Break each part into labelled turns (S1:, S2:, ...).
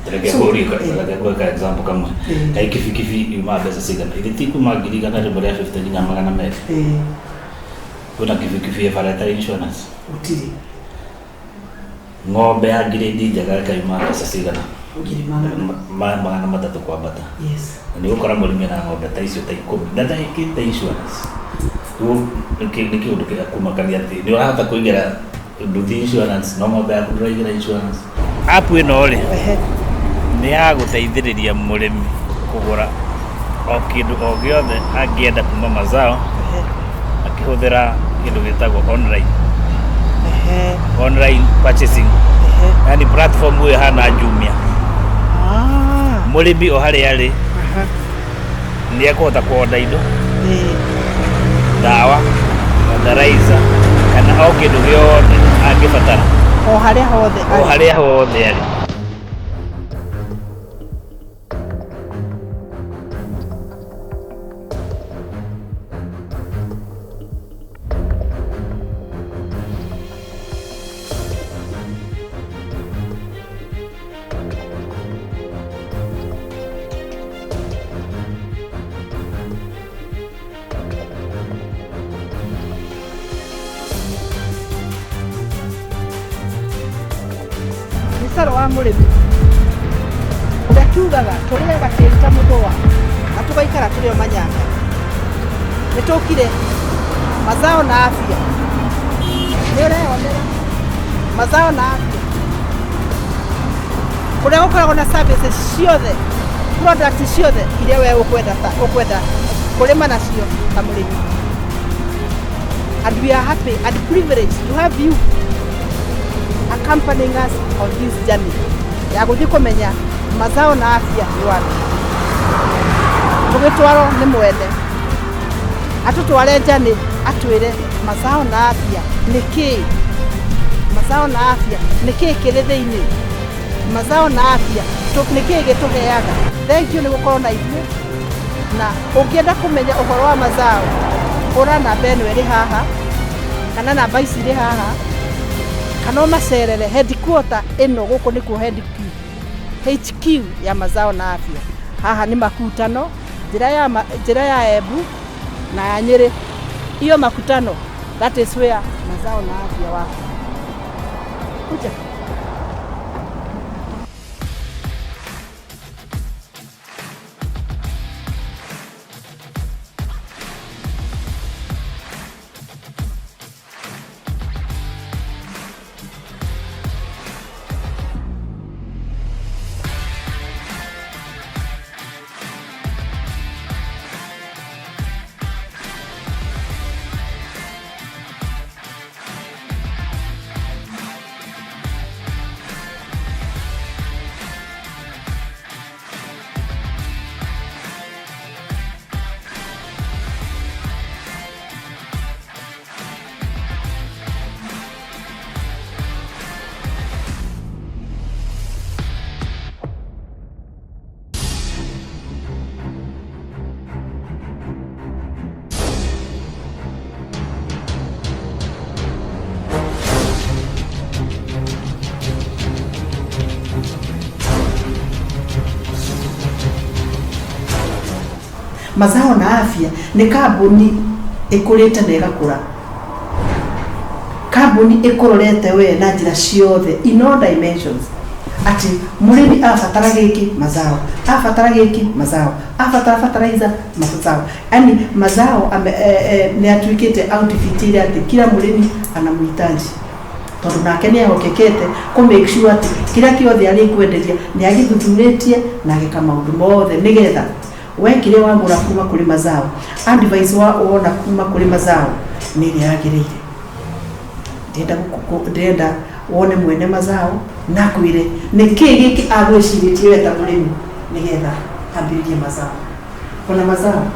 S1: Tereke bori ka example kama kai kifi yuma besa sigana ile tiku magiri kana rebore 50 nya magana mere kuna kifi farata insurance
S2: utiri
S1: ng'ombe ya grade jaga kai yuma besa sigana
S2: ngiri
S1: magana matatu kwa bata
S2: yes
S1: ni ukora murimi na ng'ombe ta icio ta 10 data iki ta insurance tu niki undukia kumakania ati ni hata kuingira nduthi insurance no ng'ombe ya kudrive insurance apu ino ri ni ya guteithiriria murimi kugura o kindu o giothe angienda kuma mazao akihuthira kindu gitagwo online purchasing yani platform we hana Jumia murimi o hari ari ni akuhota kuoda indo dawa fertilizer kana o kindu giothe angibatara
S2: o haria hothe
S1: ari
S2: Coro wa Murimi ndakiugaga turiaga tiri ta muthwa na tugaikara turi o manyanga nitukire mazao na afya nireonera mazao na afya kuria gukoragwo na services ciothe products ciothe iria we ukwenda kurima nacio ta murimi and we are happy and privileged to have you accompanying us on this journey ya guthi kumenya mazao na afya ni wapi tugitwaro ni mwene atutware journey atwire mazao na afya niki mazao na afya niki kirithiini mazao na afya niki gituheaga thank you ni gukorwo na ithuĩ na ungienda kumenya uhoro wa mazao ura namba ĩno ĩrĩ haha kana namba ici irĩ haha kana macerere headquarter ino guko nikuo HQ ya mazao na afya haha ni makutano njira ya Embu na ya Nyeri hiyo makutano that is where mazao na afya wako kuja mazao na afya ni kambuni ikurite na igakura kambuni ikurorete we na njira ciothe in all dimensions ati murimi afatara giki mazao afatara giki mazao afatara fertilizer mazao yani mazao ni atuikite outfit ile ati kila murimi anamhitaji tondu nake ni ahokekete ku make sure ati kila kiothe ari kwenderia ni agithuthuretie na agika maundu mothe nigetha wekire wagura kuma kuri mazao advice wona kuma kuri mazao nini yagirire ndenda wone mwene mazao nakwire niki giki agwiciritie weta murimi nigetha ambiririe mazao kuna mazao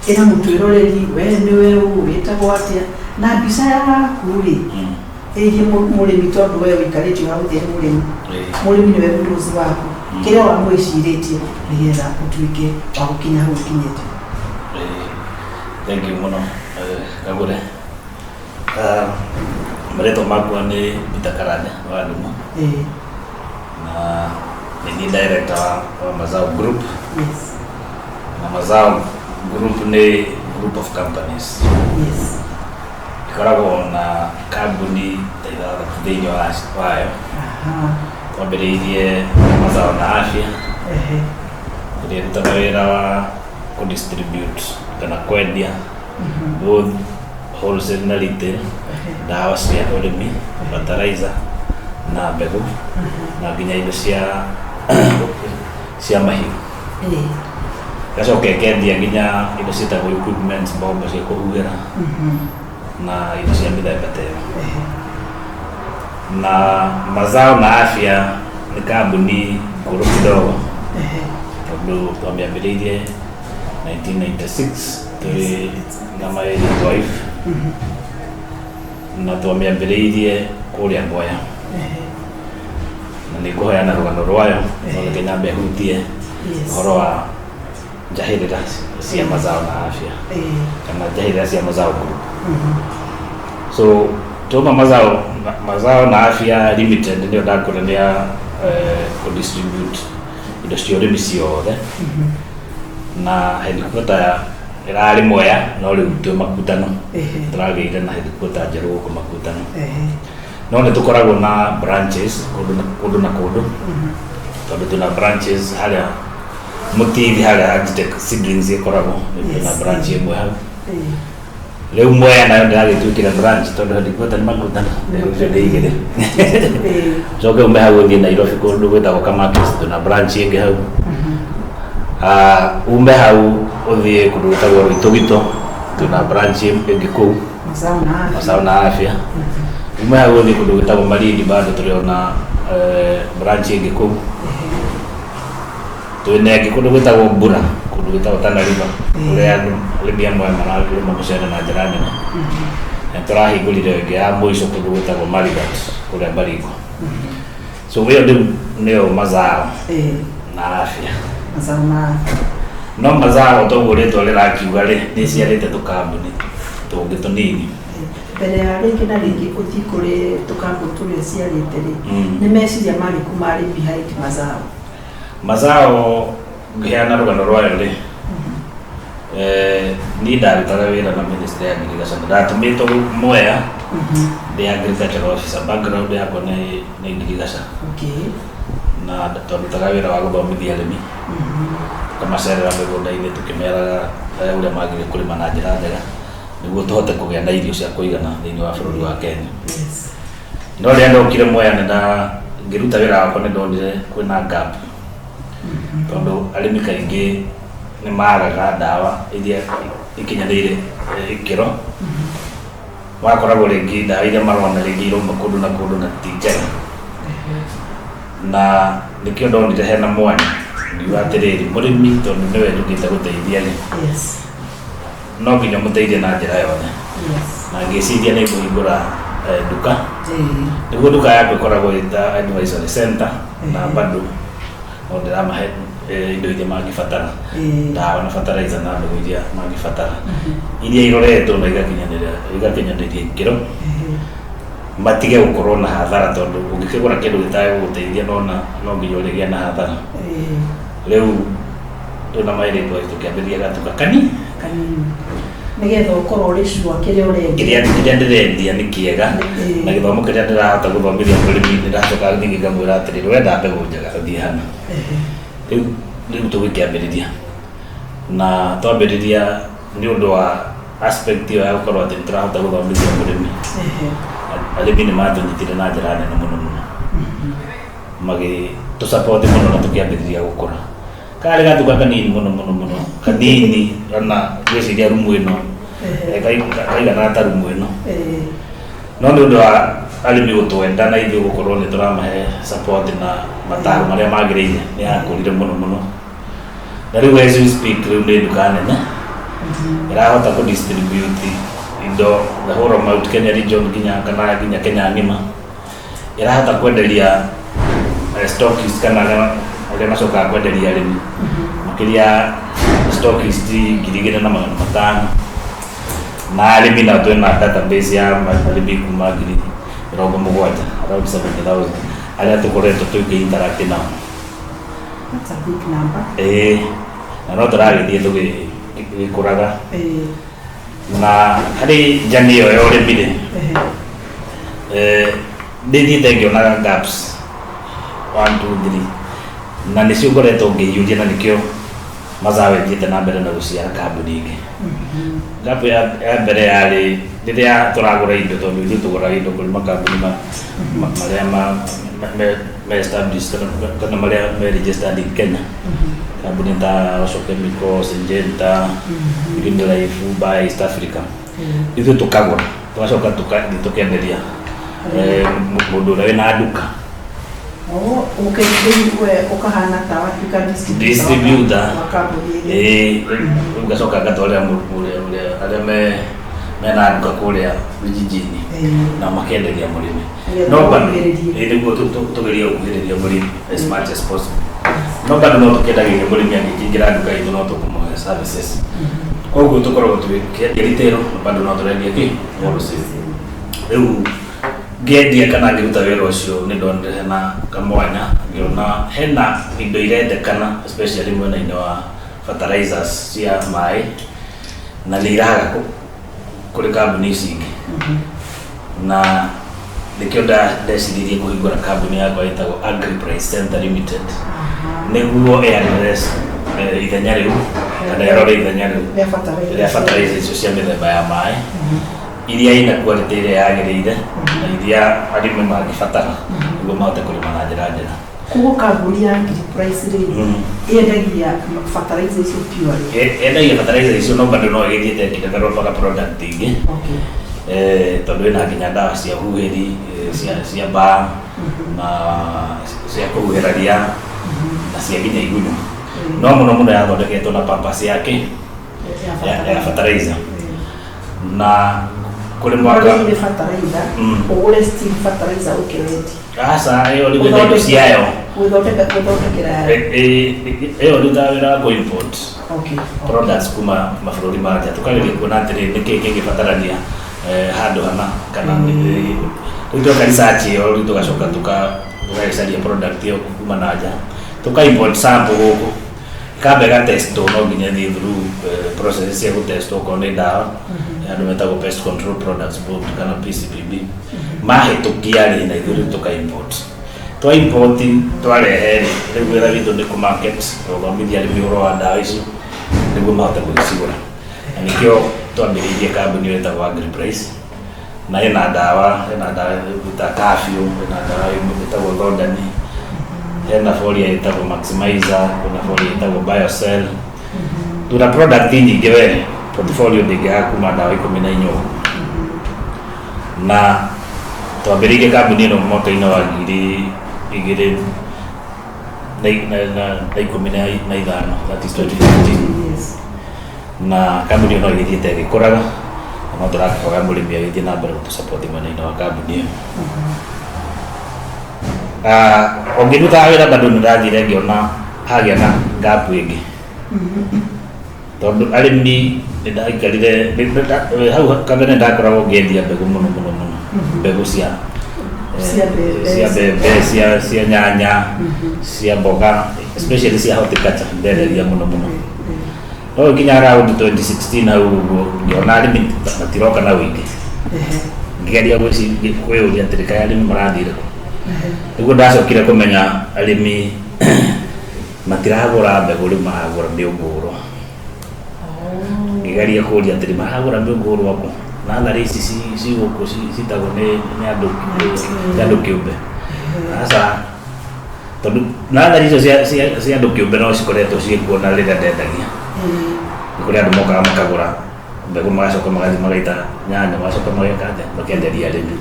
S2: ina mutwiroreri we niwe witagwo atia na mbica yaku ri ehe murimi tondu we wikarite hau thĩ murimi niwe mtuzi waku kile wa mwiciritie nigetha utuike wa gukinya hau kinyete.
S1: Thank you muno Kagure. Mareto makwa ni Bitakarane wa Luma. Na ni director wa Mazao Group.
S2: Yes.
S1: Na Mazao Group ni group of companies.
S2: Yes.
S1: Ikoragwo na kambuni taithathatũ thĩinĩ wayo. Twambĩrĩirie Mazao na Afya, ĩrĩa ĩrutaga wĩra wa kũdistribute kana kwendia both wholesale na retail ndawa cia ũrĩmi, fertilizer na mbegũ na nginya indo cia mahiũ. Gacoka ĩkendia nginya indo ciĩtagwo equipment, mbombo cia kũhuhĩra na indo cia mĩthemba ta ĩyo. Na Mazao na Afya ni kambuni ngũrũ kidogo, tondũ twamĩambĩrĩirie 1996 tũrĩ na maĩri 12 na twamĩambĩrĩirie kũrĩa Mboya, na nĩ kũheana rũgano rwayo no reke nyambe hutie ũhoro wa njahĩrĩra cia Mazao na Afya kana njahĩrĩra cia Mazao Group. So tuma Mazao na Afya Limited ndio ndakuonania kũdistribute indo cia ũrĩmi ciothe, na headquarter ĩrarĩ Mboya no rĩu twĩ Makutano, tũragĩire na headquarter njerũ gũkũ Makutano. No nĩ tũkoragwo na branches kũndũ na kũndũ, tondũ twĩna branches harĩa Mũtithi harĩa Agtech Seedlings ĩkoragwo, na branch ĩmwe hau. Rĩu Mboya nayo ndĩragĩtuĩkire branch tondũ headquarter nĩ Makutano, rĩu nĩ igĩrĩ. Coke umbe hau ũthiĩ Nairobi kũndũ gwĩtagwo Kamakis, twĩna branch ĩngĩ hau. Umbe hau ũthiĩ kũndũ gwĩtagwo Rũitũgito, twĩna branch ĩngĩ kũu Mazao na Afya. Umbe hau ũthiĩ kũndũ gwĩtagwo Malindi bado tũrĩ na branch ĩngĩ kũu. Twĩna ĩngĩ kũndũ gwĩtagwo Mbura, kũndũ gwĩtagwo Tana River, kũrĩa andũ arĩmi amwe mararĩma mũcere na njĩra nene. Na tũrahingũrire ĩngĩ ya mũico kũndũ gwĩtagwo Marigat kũrĩa Baringo. So wĩyo nĩyo Mazao na Afya. No Mazao toguo rĩtwa rĩrakiuga-rĩ nĩ ciarĩte tũkambuni tũngĩ tũnini.
S2: Mbere ya rĩngĩ na rĩngĩ ũthiĩ kũrĩ tũkambuni tũrĩa ciarĩte-rĩ, nĩ meciria marĩkũ marĩ behind Mazao?
S1: Mazao ngĩheana rũgano rwayo-rĩ, niĩ ndarutaga wĩra na ministry ya agriculture, ndatũmĩtwo Mboya ndĩ agricultural officer, background yakwa nĩ agriculture. Na twandutaga wĩra wa gũthomithia arĩmi, tũkamacerera mĩgũnda-inĩ tũkĩmeraga ũrĩa magĩrĩire kũrĩma na njĩra njega nĩguo tũhote kũgĩa na irio cia kũigana thĩinĩ wa bũrũri wa Kenya. No rĩrĩa ndokire Mboya ngĩruta wĩra wakwa nĩ ndonire kwĩna gap, tondũ arĩmi kaingĩ nĩ magaga ndawa iria ikinyanĩire ikĩro. Wakoragwo rĩngĩ ndawa iria marona rĩngĩ irauma kũndũ na kũndũ na ti njega, na nĩkĩo ndonire hena mwanya ngiuga atĩrĩrĩ, mũrĩmi tondũ nĩwe njũkĩte gũteithia-rĩ, no nginya mũteithie na njĩra yothe. Na ngĩciria nĩ kũhingũra nduka, nĩguo nduka yakwa ĩkoragwo ĩta advisory center, na bado no ndĩramahe indo iria mangĩbatara, ndawa na fertilizer na mbegũ iria mangĩbatara, iria iroretwo na igakinyanĩria ikĩro, matige gũkorwo na hathara, tondũ ũngĩkĩgũra kĩndũ gĩtagũgũteithia no nginya ũrĩgĩa na hathara. Rĩu twĩna maĩrĩtwo tũkĩambĩrĩria gatuka kanini
S2: nĩgetha ũkorwo ũrĩ sure kĩrĩa ũrendia.
S1: Kĩrĩa ndĩrendia nĩ kĩega na gĩthomo kĩrĩa ndĩrahota gũthomithia mũrĩmi ndĩracoka ningĩ ngamwĩra atĩrĩrĩ, wenda mbegũ njega ũthiĩ hana. Rĩu tũgĩkĩambĩrĩria na twambĩrĩria nĩ ũndũ wa aspect ĩyo ya gũkorwo atĩ nĩtũrahota gũthomithia mũrĩmi. Arĩmi nĩ matũnyitire na njĩra nene mũno mũno, magĩtũsupport mũno na tũkĩambĩrĩria gũkũra. Karĩ gatuka kanini mũno mũno mũno, kanini ona gwĩciria rumu ĩno kaigana ta rumu ĩno, no nĩ ũndũ wa arĩmi gũtwenda na ithuĩ gũkorwo nĩ tũramahe support na mataro marĩa magĩrĩire, nĩ yakũrire mũno mũno. Na rĩu as we speak, rĩu nĩ nduka nene ĩrahota kũdistribute indo the whole of Mount Kenya region nginya Kenya ng'ima. Ĩrahota kwenderia stockists kana arĩa macokaga kwenderia arĩmi makĩria stockists 2,500, na arĩmi na twĩna database ya arĩmi kuma 70,000 around 70,000 arĩa tũkoretwo tũkĩinteract nao.
S2: That's a big number.
S1: Na no turagithie tugikuraga na hari jani yo yore bide ndithiite ngionaga gaps 1 2 3 na nicio ngoretwo ngiyuria na nikio Mazao thiite na mbere na guciara kambuni ingi gap ya mbere yari riria turagura indo tondu ithu tugura indo kuri makambuni maria me established kana maria me registered in Kenya. Kambuni ta Chemical, Syngenta, Green Life, by East Africa. Ithu tukagura tugacoka tukenderia mundu uria wina duka.
S2: Okay, ukahana tawa
S1: distributor. Ugacoka ngatwarira aria mena duka kuria vijijini na makenderia murimi. No bado niguo tugeria kuhiriria murimi as much as possible. No bado no tukendagia murimi angikingira duka itu no tukumuhe services. Koguo tukoragwo tukiritero bado no turendia ki wholesale. Riu ngendia kana ngiruta wira ucio ni ndonire hena kamwanya ngiona hena indo irendekana especially mwena-ini wa fertilizers cia mai na niraga kuri kambuni ici ingi na nikio ndeciririe kuhingura kambuni yakwa itagwo Agri-Price Center Limited niguo address ithenya riu kana yarore ithenya riu ria fertilizer icio cia mithemba ya mai iria ina quality iria yagirire na iria arimi magibatara niguo mahote kurima na njira njega.
S2: Kugo kambuni ya Agri-Price yendagia fertilizer icio pure.
S1: Yendagia fertilizer icio no bado no igithiite kidevelop product ingi. Tondu ina nginya ndawa cia huhiri cia mbaa na cia kuhuhira ria na cia nginya igunyũ. No muno yathondeketwo na purpose yake ya fertilizer na kuri mwaka
S2: ni fertilizer ugure steel fertilizer ukireti
S1: asa iyo ni indo ciayo
S2: withondekera
S1: iyo ni tawira go import products kuma mabũrũri ma nja tukageria kuona atĩrĩ nĩkĩ kĩngĩbatarania handũ hana kana rĩu tuka research iyo rĩu tugacoka tugacaria product iyo kuma na nja tuka import sample gũkũ kabega test no nginya thi through process cia gutest ko ni dawa andu metagwo pest control products board kana PCPB mahitukia ri na iguru tuka import twarehe riu wira witu ni ku market thomithia ri miuro wa dawa icio niguo mahote gũcigũra na nikio twambĩrĩirie kambuni wetagwo Agri-Price na ina dawa ta kafio ina dawa wetagwo Thondani hena folia itagwo Maximizer kuna folia itagwo Biocell tuna product nyingi we portfolio ndingiaga kuma dawa 14 na twambĩrĩirie kambuni ĩno mwaka-inĩ wa 2015 that is 2015 na kambuni ĩno ĩgĩthiĩte ĩgĩkũraga no tũrakora mũrĩmi agĩthiĩ na mbere gũtũsupport mwena-inĩ wa kambuni ĩyo. Ongiruta wira bado nirathire ngiona hagia na gap ĩngĩ tondu arimi ndaikarire hau kamene ndakoragwo ngiendia mbegu muno mbegu cia mbembe cia nyanya cia mboga especially cia horticulture ndenderia muno no nginya around 2016 hau ngiona arimi matiroka na wĩingĩ ngigeria kwĩyũria atĩrĩ kaĩ arimi marathire niguo ndacokire kumenya arimi matiragura mbegu riu maragura mĩũngũrwa ngigeria kuria atĩrĩ maragura mĩũngũrwa kũ nathari ici cigũkũ citagwo nĩ andũ kĩũmbe asa tondu nathari icio cia andũ kĩũmbe no cikoretwo cigĩkuona rĩrĩa ndendagia nĩ kũrĩ andũ mokaga makagũra mbegu magacoka magathi magaita nyanya magacoka makenderia arimi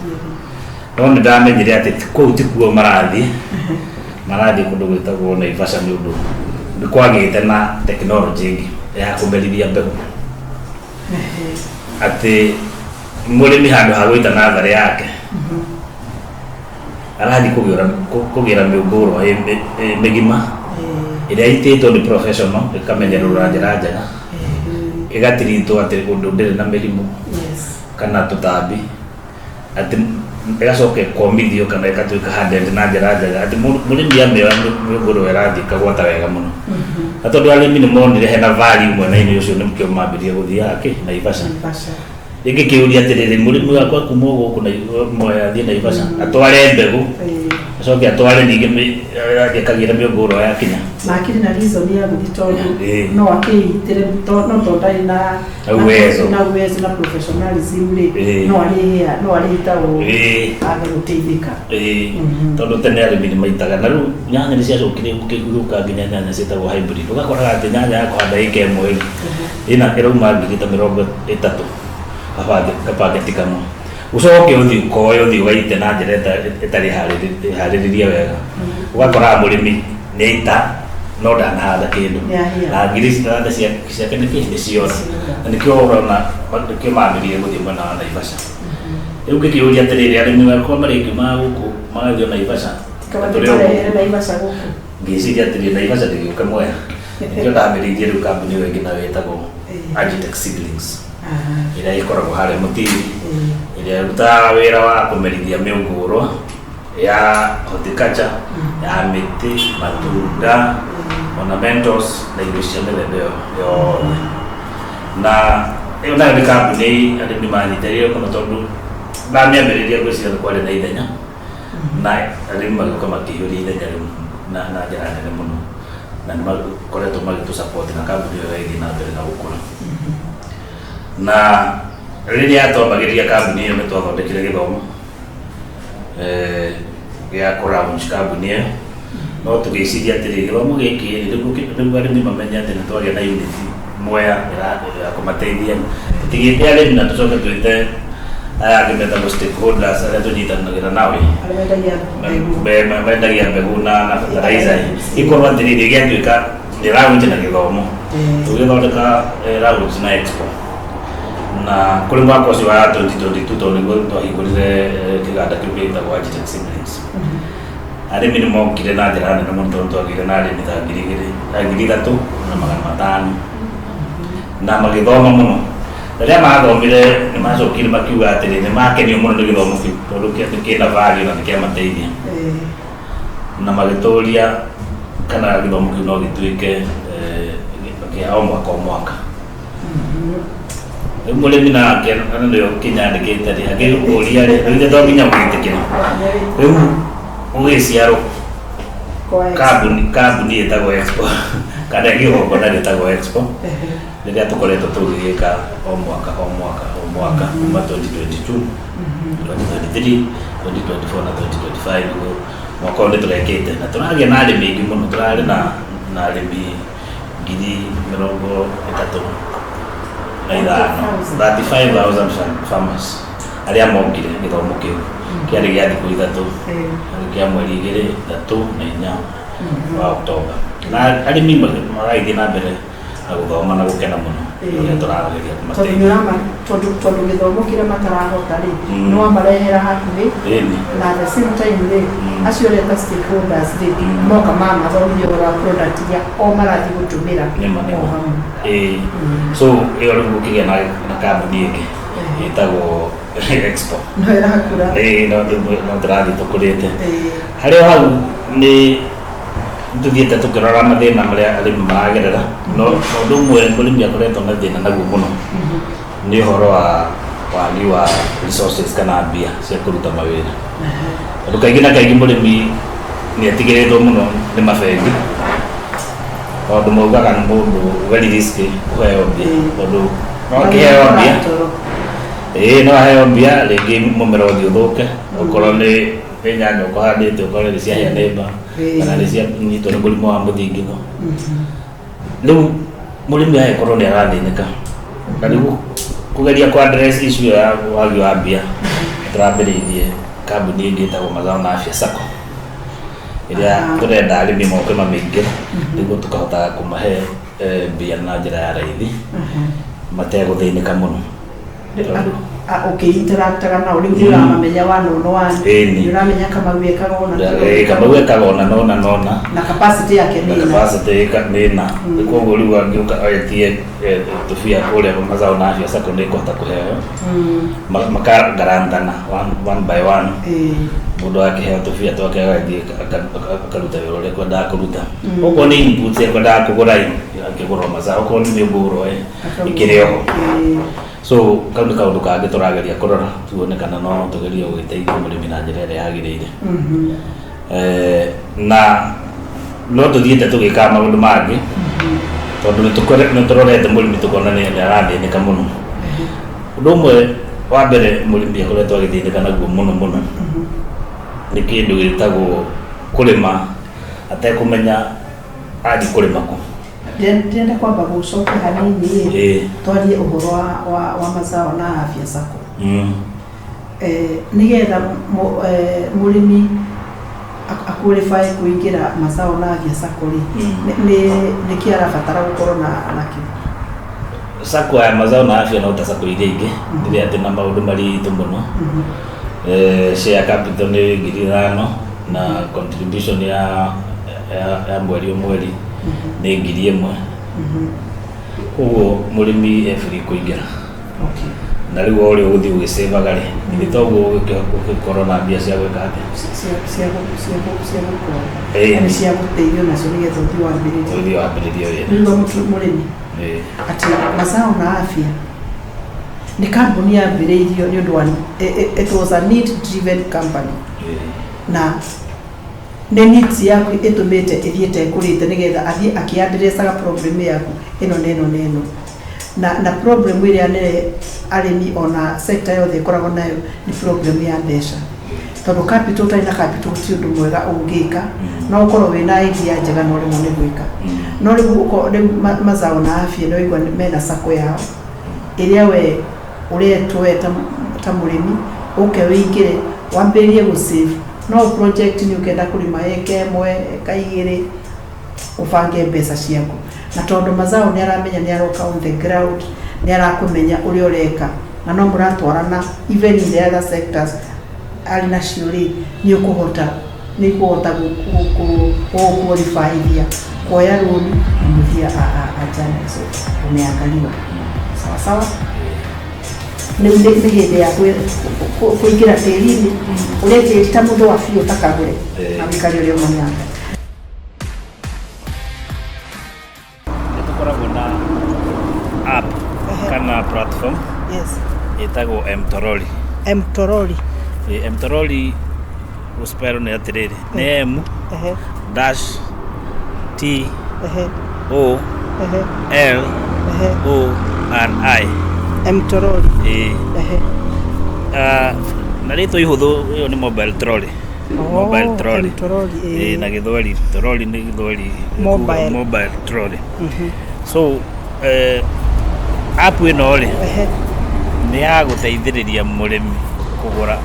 S1: no nĩ ndamenyire atĩ kũu tikuo marathiĩ kũndũ gwĩtagwo Naivasha nĩ ũndũ nĩ kwagĩte na tekinoronjĩ ĩngĩ ya kũmerithia mbegu atĩ mũrĩmi handũ ha gũita natharĩ yake arathiĩ kũgĩra mĩũngũrwa mĩgima ĩrĩa itĩtwo nĩ professional ĩkamenyerwo na njĩra njega ĩgatiritwo atĩ ũndũ ndĩrĩ na mĩrimũ kana tũtambi atĩ igacoke komithio kana ikatuika handed na njira njega ati murimi amera mĩũngũrwa ĩrathiĩ kagwata wega mũno na tondũ arĩmi nĩ monire hena value mwena-inĩ ũcio nĩkĩo mambirie gũthiaga Naivasha rĩngĩ kĩũria atĩrĩrĩ mũrĩmi wakwa kuma gũkũ Mwea athiĩ Naivasha atware mbegũ acoke atware ningĩ akagĩra mĩũngũrwa yakinya
S2: na akiri na reason ya gũthiĩ tondũ no akĩitĩre no tondũ ndarĩ na uwezo na professionalism no arĩtagwo agagũteithĩka
S1: tondũ tene arĩmi nĩ maitaga na rĩu nyanya nĩ ciacokire gũkĩhurũka nginya nyanya ciĩtagwo hybrid ũgakoraga atĩ nyanya ya kũhanda ĩka ĩmwe ĩna ĩrauma ngiri ta 30 gabaketi kamwe ucoke ũthiĩ ũkoe ũthiĩ ũgaite na njĩra ĩtarĩ harĩrĩrie wega ũgakoraga mũrĩmi nĩ aita no ndanahanda kĩndũ na ngiri ciake nĩ ciora na nĩkĩo ũrona nĩkĩo mambirie gũthiĩ mwena wa Naivasha rĩu ngĩkĩũria atĩrĩrĩ arĩmi wakwa marĩkiuma gũkũ magathiĩ Naivasha ngĩciria atĩrĩrĩ Naivasha ndĩgĩũka Mwea nĩkĩo ndambĩrĩirie rĩu kambuni ĩyo ĩngĩ nayo ĩtagwo Agitech Seedlings ĩrĩa ĩkoragwo harĩa Mũtiri ĩrĩa ĩrutaga wĩra wa kũmerithia mĩũngũrwa ya horticulture ya mĩtĩ matunda ornamentals na indo cia mĩthemba yothe na ĩyo nayo nĩ kambuni arĩmi manyitĩrĩire mũno tondũ ndamĩambĩrĩria gwĩciria nĩ kwarĩ na ithenya na arĩmi magĩũka makĩihũria ithenya rĩu na njĩra nene mũno na nĩ makoretwo magĩtũ-support na kambuni ĩyo ĩgĩthiĩ na mbere na gũkũra na rĩrĩa twambagĩrĩria kambuni ĩyo nĩ twathondekire gĩthomo gĩa kũ-launch kambuni ĩyo no tũgĩciria atĩrĩrĩ gĩthomo gĩkĩ rĩu arĩmi mamenye atĩ nĩ twagĩa na unit Mwea ya kũmateithia tũtigĩte arĩmi na tũcoke twĩte aya angĩ metagwo stakeholders arĩa tũnyitanagĩra nao mendagia mbegũ na fertilizer ikorwo atĩrĩrĩ gĩatuĩka nĩ launch na gĩthomo tũgĩthondeka launch na expo na kũrĩ mwaka ũcio wa 2022 tondũ nĩguo twahingũrire kĩganda kĩu gĩtagwo Agitech Seedlings arĩmi nĩ mokire na njĩra nene mũno tondũ twagĩire na arĩmi ta 3,500 na magĩthoma mũno rĩrĩa mathomire nĩ macokire makiuga atĩrĩ nĩ makenio mũno nĩ gĩthomo kĩu tondũ kĩna value na nĩkĩamateithia na magĩtũria kana gĩthomo kĩu no gĩtuĩke kĩa o mwaka mũrĩmi nake nĩyo kĩnyandĩkĩte rĩ angĩũria rĩ rĩu to nginya mwĩtĩkĩra rĩu ũgĩciarwo kambuni ĩtagwo Expo kana igongona rĩtagwo Expo rĩrĩa tũkoretwo tũgĩgĩka o mwaka kuma 2022 2023 2024 na 2025 mwaka ũyũ nĩtũrekĩte na tũragĩa na arĩmi aingĩ mũno tũrarĩ na arĩmi 35,000 farmers arĩa mokire gĩthomo kĩu kĩarĩ gĩa thikũ 3 kĩa mweri 2, 3 na 4 wa Oktoba na arĩmi maragĩthiĩ na mbere na gũthoma na gũkena mũno ũrĩa tũrageria kũmateithia
S2: tondũ gĩthomo kĩrĩa matarahota rĩ no amarehera hakuhĩ na at the same time rĩ acio rĩ ta stakeholders rĩ moka mathomithio wa product ya o marathiĩ gũtũmĩra
S1: so ĩyo rĩu gũkĩgĩa na kambuni ĩngĩ ĩtagwo Expo
S2: no ĩrakũra
S1: no tũrathiĩ tũkũrĩte harĩa hau nĩ tuthiĩte tũkĩrora mathĩna marĩa arĩmi maragerera no ũndũ ũmwe mũrĩmi akoretwo na thĩna naguo mũno nĩ ũhoro wa wagi wa resources kana mbia cia kũruta mawĩra tondũ kaingĩ na kaingĩ mũrĩmi nĩ atigĩrĩtwo mũno nĩ mabengi tondũ maugaga nĩ mũndũ very risky kũheo mbia tondũ no akĩheo mbia no aheo mbia rĩngĩ mũmera ũthiĩ ũthũke okorwo nĩ nyanya ũkũhandĩte ũkorwo nĩ ciahĩa nĩ mbaa kana nĩ cianyitwo nĩ mũrimũ wa mũthingitho rĩu mũrĩmi agĩkorwo nĩ arathĩnĩka na rĩu kũgeria kũ address issue ya wagi wa mbia tũrambĩrĩirie kambuni ĩngĩ ĩtagwo Mazao na Afya sacco ĩrĩa tũrenda arĩmi moke mamĩingĩre nĩguo tũkahota kũmahe mbia na njĩra ya raithi mategũthĩnĩka mũno
S2: interactaga nao rĩu ũramamenya wanono wani ũramenya kama gwĩkaga
S1: ona
S2: na capacity yake
S1: nĩna koguo rĩu angĩũka agetie tũbia kũrĩa Mazao na Afya sacco nĩkũhota kũheo makagarantana one by one mũndũ akĩheo tũbia twake agathiĩ akaruta wĩra ũrĩa kwendaga kũruta okorwo nĩ inputs ekwendaga kũgũra akĩgũra Mazao okorwo nĩ mbũrũ ikĩrĩ oho so kau nĩ kaũndũ kangĩ tũrageria kũrora tuone kana no tũgerie gũgĩteithia mũrĩmi na njĩra ĩrĩa yagĩrĩire na no tũthiĩte tũgĩkaga maũndũ mangĩ tondũ nĩ tũrorete mũrĩmi tũkona nĩ arathĩnĩka mũno ũndũ ũmwe wa mbere mũrĩmi akoretwo agĩthĩnĩka naguo mũno nĩ kĩndũ gĩtagwo kũrĩma atekũmenya athiĩ kũrĩma kũ
S2: Ndĩrenda kwamba gũcoka hanini twarie ũhoro wa Mazao na Afya sacco nĩgetha mũrĩmi aqualify kũingĩra Mazao na Afya sacco nĩ kĩ arabatara gũkorwo nakĩ
S1: sacco ya Mazao na Afya no ta sacco iria ingĩ rĩrĩa atĩ na maũndũ maritũ mũno share capital nĩ 5,000 na contribution ya mweri mweri nĩ 1,000 ũguo mũrĩmi free kũingĩra na rĩu o rĩo ũgũthiĩ ũgĩsavaga rĩ nĩ toguo ũgĩkorwo na mbia cia gwĩka atĩ
S2: cia gũteithio nacio nĩgetha ũthiĩ wambĩrĩrie rĩu mũrĩmi atĩ Mazao na Afya nĩ kambuni yambĩrĩirio nĩ ũndũ wa it was a need driven company na nĩ needs yaku ĩtũmĩte ĩthiĩte kũrĩte nĩgetha athiĩ akĩandĩrecaga problem yaku ĩno na problem ĩrĩa nene arĩmi ona sector yothe ĩkoragwo nayo nĩ problem ya mbeca tondũ capital ũtarĩ na capital ti ũndũ mwega ũngĩka no ũkorwo wĩna idea njega no rĩmwe nĩ gwĩka no rĩu Mazao na Afya no igua mena sacco yao ĩrĩa we ũretwo ta mũrĩmi ũke wĩingĩre wambĩrĩrie gũsave no project ni ukenda kulima eke mwe kaigire ufange mbeca ciaku na tondu Mazao ni aramenya ni aroka on the ground ni arakumenya uri ureka na no muratwarana even in the other sectors alina ciuri ni ukuhota ku qualify dia kuoya roni muthia ajana so umeangaliwa sawa nĩ hĩndĩ ya kũingĩra tĩri-inĩ ũrĩa tĩri ta mũndũ wa biũ ta Kagure na wĩikari ũrĩa ũmanyanga
S1: nĩ tũkoragwo na app kana platform ĩtagwo M-Toroli M-Toroli gũspell nĩ atĩrĩrĩ nĩ M dash T O L O R I
S2: M-Toroli
S1: na rĩtwa ihũthũ ĩyo nĩ mobile trolley na gĩthweri trolley nĩ gĩthweri mobile trolley so app ĩno rĩ nĩ ya gũteithĩrĩria mũrĩmi kũgũra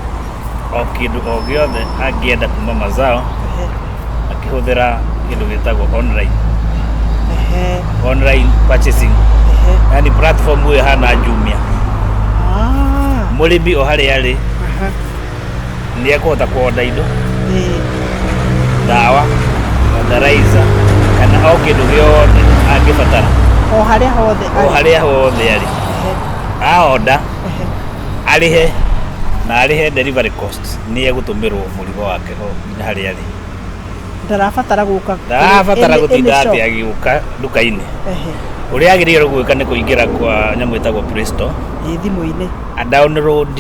S1: o kĩndũ o gĩothe angĩenda kuma Mazao akĩhũthĩra kĩndũ gĩtagwo online purchasing yani platform ĩyo hana Jumia mũrĩmi o harĩa arĩ nĩ ekũhota kuorder indo dawa fertilizer kana o kĩndũ gĩothe angĩbatara
S2: o harĩa hothe
S1: arĩ order arĩhe na arĩhe delivery cost nĩ egũtũmĩrwo mũrigo wake ho nginya harĩa arĩ
S2: ndarabatara gũka
S1: gũtinda atĩ agĩũka nduka-inĩ ũrĩa agĩrĩirwo gwĩka nĩ kũingĩra kwa nyamũ ĩtagwo Play Store
S2: thimũ-inĩ
S1: download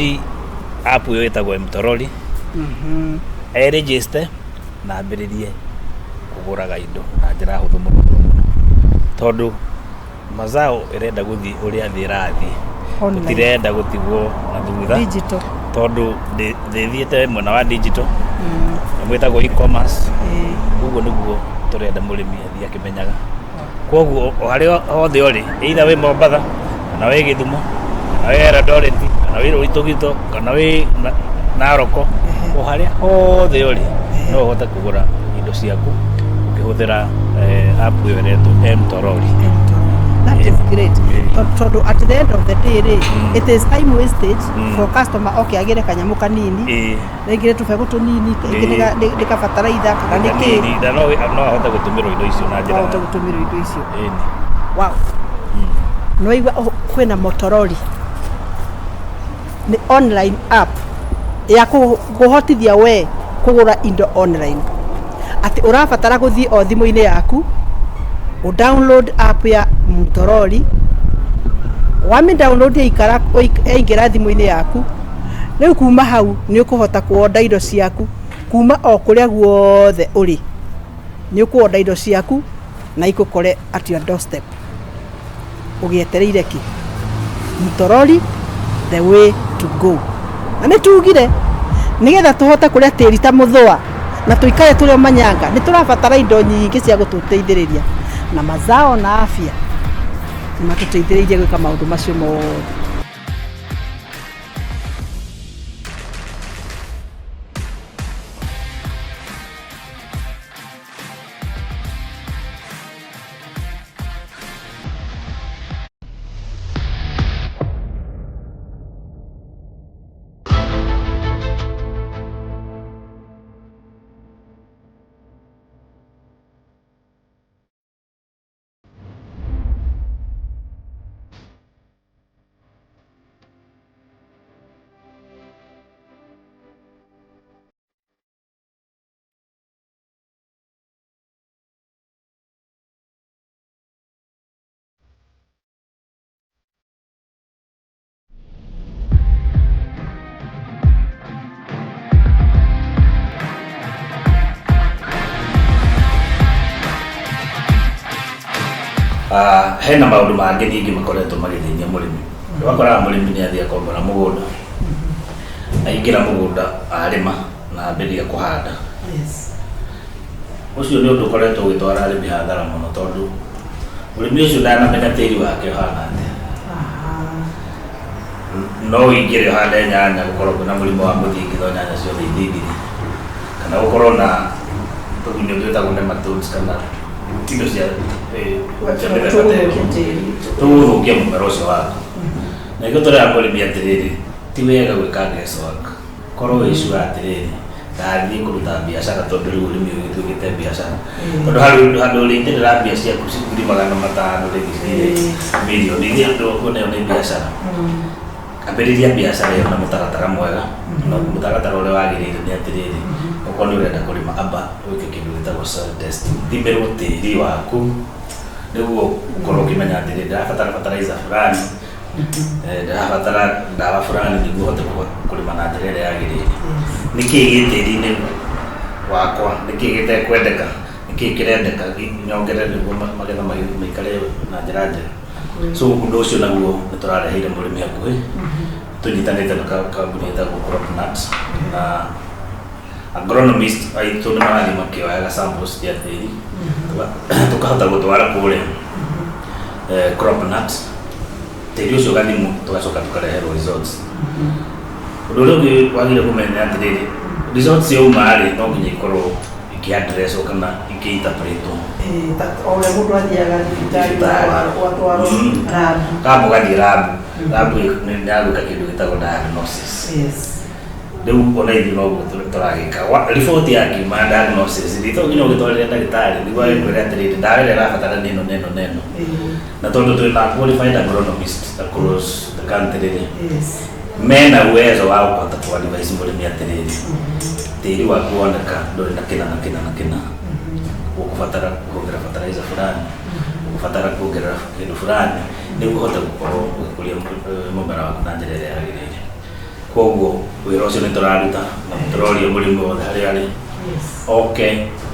S1: app ĩyo ĩtagwo M-Toroli register na ambĩrĩrie kũgũraga indo na njĩra hũthũ mũno tondũ Mazao ĩrenda gũthiĩ ũrĩa thĩ ĩrathiĩ gũtirenda gũtigwo na thutha
S2: digital
S1: tondũ thĩthiĩte mwena wa digital nyamũ ĩtagwo e-commerce ũguo nĩguo tũrenda mũrĩmi athiĩ akĩmenyaga koguo o harĩa hothe ũrĩ either wĩ Mombatha kana wĩ Gĩthumo kana wĩ Eldoret kana wĩ Itogitok kana wĩ Narok o harĩa hothe ũrĩ no ũhote kũgũra indo ciaku ũkĩhũthĩra app ĩyo ĩretwo M-Toroli
S2: that is great. Tondu at the end of the day it is time wastage for customer okay agire kanyamu kanini regire tubego tunini ndika fertilizer kana niki
S1: no ahota gutumirwo indo icio na njira
S2: ahota gutumirwo indo icio wow no igwa kwena motoroli ni online app ya kuhotithia we kugura indo online ati urabatara guthii o thimu-ini yaku u download app ya motoroli wami download ikara ingira thimu-ini yaku riu kuma hau ni ukuhota kuoda indo ciaku kuma o kuria guothe uri ni ukuoda indo ciaku na ikukore at your doorstep ugietereire ki motoroli the way to go na ni tugire nigetha tuhote kuria tiri ta muthwa na tuikare turi manyanga ni turabatara indo nyingi cia gututeithiriria na mazao na afya matuteithiririe gwika maundu macio mothe.
S1: Hena maundu mangi ningi makoretwo magithĩnia mũrĩmi wakora mũrĩmi ni athia kombora mũgũnda aingira mũgũnda arĩma na ambĩrĩria kũhanda ũcio nĩ ũndũ ũkoretwo ũgĩtwara arĩmi hathara mũno tondũ mũrĩmi ũcio ndanamenya tĩri wake ũhana atĩa no ũingĩre ũhande nyanya gũkorwo kwĩna mũrimũ wa mũthingi tondũ nyanya ciothe ithingithie kana gũkorwo na tũgunyũ twĩtagwo nematodes kana indo cia tũgũthũkia mũmera ũcio waku na igũtũrera mũrĩmi atĩrĩrĩ ti wega gwĩka guesswork korwo wĩ sure atĩrĩrĩ ndathiĩ kũruta biacara tondũ rĩu ũrĩmi ũyũ ũgĩtuĩkĩte biacara tondũ handũ ũrĩitĩrĩra mbia ciaku ngiri 500 rĩngĩ mirioni iria andũ kuoneyo nĩ biacara ambĩrĩria biacara ĩyo na mũtaratara mwega na mũtaratara ũrĩa wagĩrĩire nĩ atĩrĩrĩ okorwo nĩ ũrenda kũrĩma amba wĩke kĩndũ gĩtagwo soil testing thimĩrwo tĩri waku nĩguo ũkorwo ũkĩmenya atĩrĩrĩ ndĩrabatara fertilizer fulani ndĩrabatara ndawa fulani nĩguo hote kũrĩma na njĩra ĩrĩa yagĩrĩire nĩkĩĩ gĩ tĩri-inĩ wakwa nĩkĩĩ gĩtekwendeka nĩkĩĩ kĩrendeka nyongerere nĩguo magetha maikare na njĩra njega so ũndũ ũcio naguo nĩ tũrareheire mũrĩmi hakuhĩ tũnyitanĩte na kambuni ĩtagwo Coro na agronomist aitũ nĩ marathiĩ makĩoyaga samples cia tĩri tũkahota gũtwara kũrĩa crop nuts tĩri ũcio ũgathimwo tũgacoka tũkareherwo results ũndũ ũrĩa ũngĩ wagĩrĩire kũmenya atĩrĩrĩ results ciauma-rĩ no nginya ikorwo ikĩaddresswo kana ikĩinterpretwo
S2: ũrĩa mũndũ athiaga thibitarĩ watwarwo
S1: kama ũgathiĩ labu nĩ yagwĩka kĩndũ gĩtagwo diagnosis rĩu ona ithuĩ noguo tũragĩka riboti yakiuma diagnosis rĩtho nginya ũgĩtwarĩre ndagĩtarĩ nĩguo agĩkwĩre atĩrĩrĩ ndawa ĩrĩa ĩrabatara nĩno na tondũ twĩna qualified agronomist across the country mena uwezo wa kũhota kũ-advise mũrĩmi atĩrĩrĩ tĩri waku woneka ndũrĩ na kĩna ũkũbatara kuongerera fertilizer fulani ũkũbatara kuongerera kĩndũ fulani nĩguo ũhote gũkorwo ũgĩkũria mũmera waku na njĩra ĩrĩa yagĩrĩire koguo wĩra ũcio nĩ tũraruta na tũroria mũrĩmi wothe harĩa arĩ oke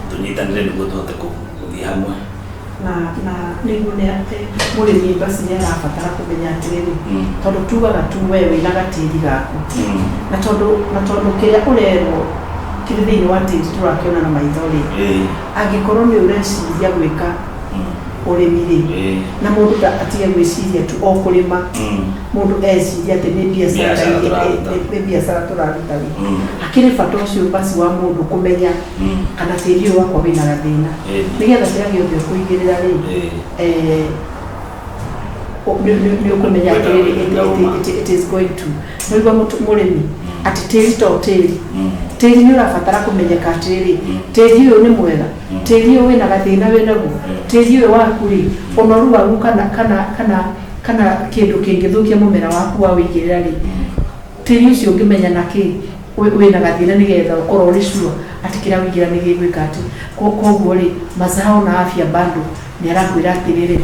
S1: tũnyitanĩre nĩguo tũhote gũthiĩ hamwe
S2: na nĩguo nĩ atĩ mũrĩmi basi nĩ arabatara kũmenya atĩrĩrĩ tondũ tugaga tu we wĩna gatĩri gaku na tondũ kĩrĩa ũrerwo kĩrĩ thĩinĩ wa tĩri tũrakĩona na maitho-rĩ angĩkorwo nĩ ũreciria gwĩka ũrĩmi-rĩ na mũndũ atige gwĩciria tu o kũrĩma mũndũ eciria atĩ nĩ biacara tũraruta-rĩ hakĩrĩ bata ũcio basi wa mũndũ kũmenya kana tĩri ũyũ wakwa wĩna gathĩna nĩgetha kĩrĩa gĩothe ũkũigĩrĩra-rĩ ni ukumenya it is going to niguo murimi ati tiri to tiri ni urabatara kumenyeka tiri uyu ni mwega tiri uyu wina gathina winaguo tiri uyu waku ri onoru waku kana kindu kingithukia mumera waku wa wigirira ri tiri ucio ngimenya naki wina gathina nigetha ukorwo uri sure ati kira wigira ni gigwika ati koguo ri Mazao na Afya bando ni arakwira atiriri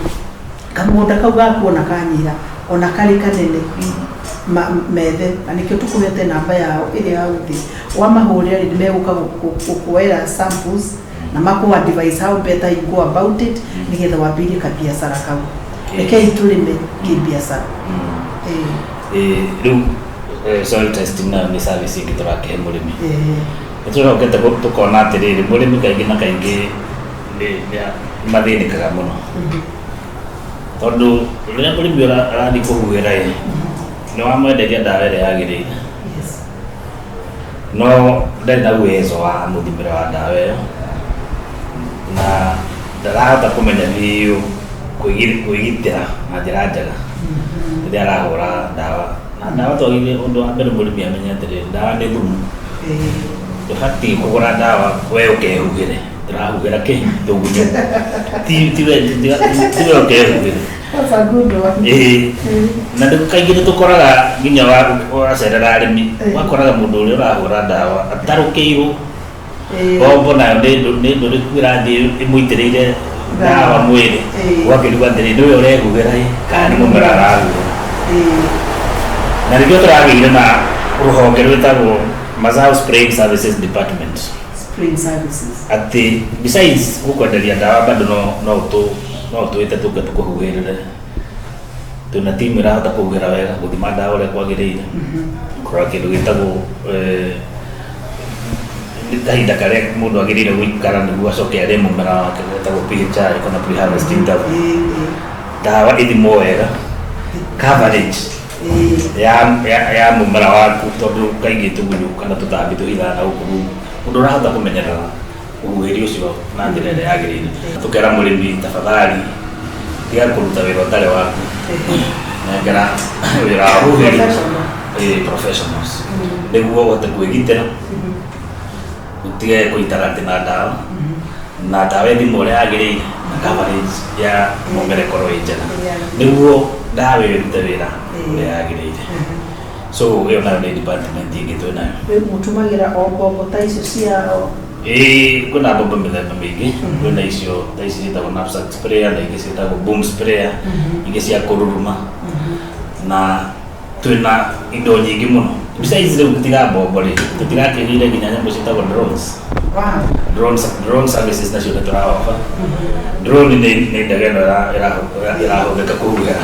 S2: kamunda kau gakuona kanyira ona kari kanene methe anikio tukuhete namba yao ile ya uthi wa mahurira ni meguka kukuera samples na mako advice how better you go about it nigetha wambire ka biashara kau rekei tulime ki biashara
S1: soil testing na ni service ingi turake murimi turokete tukona atiriri murimi kaingi na kaingi mathĩnĩkaga mũno tondũ rĩrĩa mũrĩmi arathiĩ kũhuhĩra nĩ wamwenderia ndawa ĩrĩa yagĩrĩire no ndarĩ na uwezo wa mũthimĩre wa ndawa ĩyo na ndarahota kũmenya biũ kwĩgitĩra na njĩra njega rĩrĩa arahũra ndawa na ndawa twagĩrĩire ũndũ wa mbere mũrĩmi amenye atĩrĩrĩ ndawa nĩ thumu ndũbatiĩ kũgũra ndawa we ũkehuhĩre ndĩrahuhĩra kĩ tũgunyũ tiwe ũkehuhĩre na kaingĩ nĩ tũkoraga nginya wacerera arĩmi wakoraga mũndũ ũrĩa ũrahũra ndawa atarũkĩirwo bombo nayo nĩ ndũrĩku ĩrathiĩ ĩmũitĩrĩire ndawa mwĩrĩ ũgakĩrigwo atĩrĩ nĩwe ũrehuhĩra kana nĩ mũmera arahuhĩra na nĩkĩo tũragĩire na rũhonge rwĩtagwo Mazao Spraying Services Department ati besides gukwenderia ndawa bado no tuite tuke tukuhuhirire tuna timu irahota kuhuhira wega guthima ndawa uria kwagiriire kurora kindu gitagwo kahinda karia mundu agiriire guikara niguo acoke arie mumera wake gitagwo PHI kana pre-harvest interview ndawa ithimo wega coverage ya mumera waku tondu kaingi tugunyu kana tutambi tuhithana ukuru mundu urahota kumenyerera uhuhiri ucio na njira ĩrĩa yagĩrĩire tukera mũrĩmi tafadhali tiga kũruta wĩra ũtarĩ waku nengera wĩra wa ũhuhĩri professionals nĩguo ũhote kwĩgitĩra utige kũitara na ndawa ĩthimo ũrĩa yagĩrĩire na coverage ya mũmera ĩkorwo ĩ njega nĩguo ndawa ĩrute wĩra ũrĩa yagĩrĩire so ĩyo nayo nĩ department ĩngĩ twĩ nayo
S2: mũtũmagĩra o mbombo ta icio cia
S1: kuna mbombo mĩthemba mĩingĩ kwĩna icio ta ici ciĩtagwo knapsack sprayer na ingĩ ciĩtagwo boom sprayer ingĩ cia kũruruma na twĩna indo nyingĩ mũno besides rĩu gũtiga mbombo rĩ tũtigakĩrĩire nginya nyamũ ciĩtagwo drone services nacio nĩ tũraofa drone nĩ ndege ĩno ĩrahũthĩka kũhuhĩra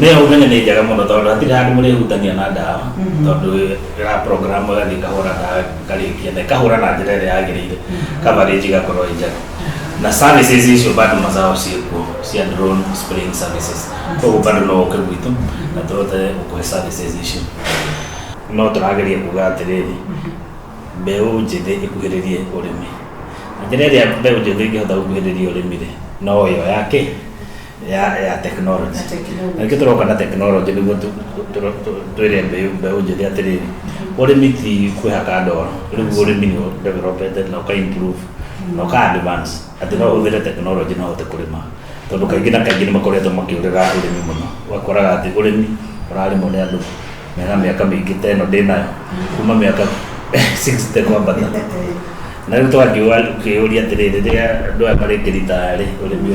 S1: nĩyo ũmenye nĩ njega mũno tondũ hatirĩ handũ mũrĩhutania na ndawa tondũ ĩraprogramu ĩgathiĩ ĩkahũra ndawa ĩkarĩkia na ĩkahũra na njĩra ĩrĩa yagĩrĩire coverage ĩgakorwo ĩ njega na services icio bado Mazao ciĩkuo cia drone spraying services koguo bado no ũke gwitũ na tũhote gũkũhe services icio no tũrageria kuuga atĩrĩrĩ mbeũ njĩthĩ ĩkuhĩrĩrie ũrĩmi na njĩra ĩrĩa mbeũ njĩthĩ ĩngĩhota gũkuhĩrĩria ũrĩmi no ĩyo yake ya technology na nĩkĩo tũroka na technology nĩguo twĩre mbeũ njĩthĩ atĩrĩrĩ ũrĩmi ti kwĩhaka ndoro rĩu ũrĩmi nĩ developete na ũka-improve na ũka-advance atĩ no ũhũthĩre technology no ũhote kũrĩma tondũ kaingĩ na kaingĩ nĩ makoretwo makĩũrĩra ũrĩmi mũno ũgakoraga atĩ ũrĩmi ũrarĩmwo nĩ andũ mena mĩaka mĩingĩ ta ĩno ndĩ nayo kuma mĩaka 60 kwambata na rĩu twakĩũria atĩrĩrĩ rĩrĩa andũ aya marĩkĩritaarĩ ũrĩmi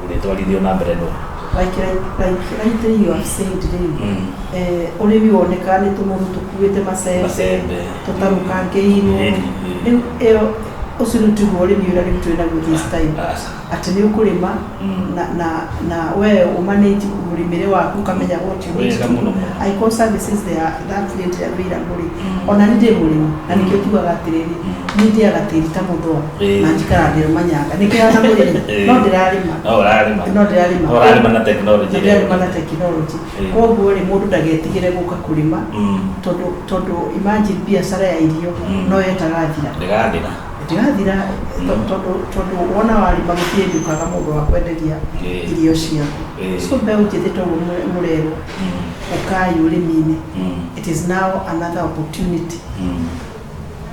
S1: ũrĩtwarithio na mbere no
S2: like you have said ũrĩmi woneka nĩ tũmũndũ tũkuĩte macembe tũtarũkangĩirwo rĩu ĩyo ũcio nĩ tiguo ũrĩmi ũrĩa rĩu twĩ naguo this time atĩ nĩ ũkũrĩma na we ũmanage mũrĩmĩre waku ũkamenya what you need to do. I call services there that lady available ona nĩ ndĩ mũrĩmi na nĩkĩo tugaga atĩrĩrĩ nĩ ndĩaga tĩri ta mũthũa na njikara ndĩrũmanyanga nĩkĩo na mũrĩmi no ndĩrarĩma
S1: na technology
S2: koguo rĩ mũndũ ndagetigĩre gũka kũrĩma tondũ imagine biacara ya irio no yetagathira ndirathira tondu wona warima gutiendukaga mundu wa kwenderia irio cia so mbeu njithitwo murero ukai urimi-ini. It is now another opportunity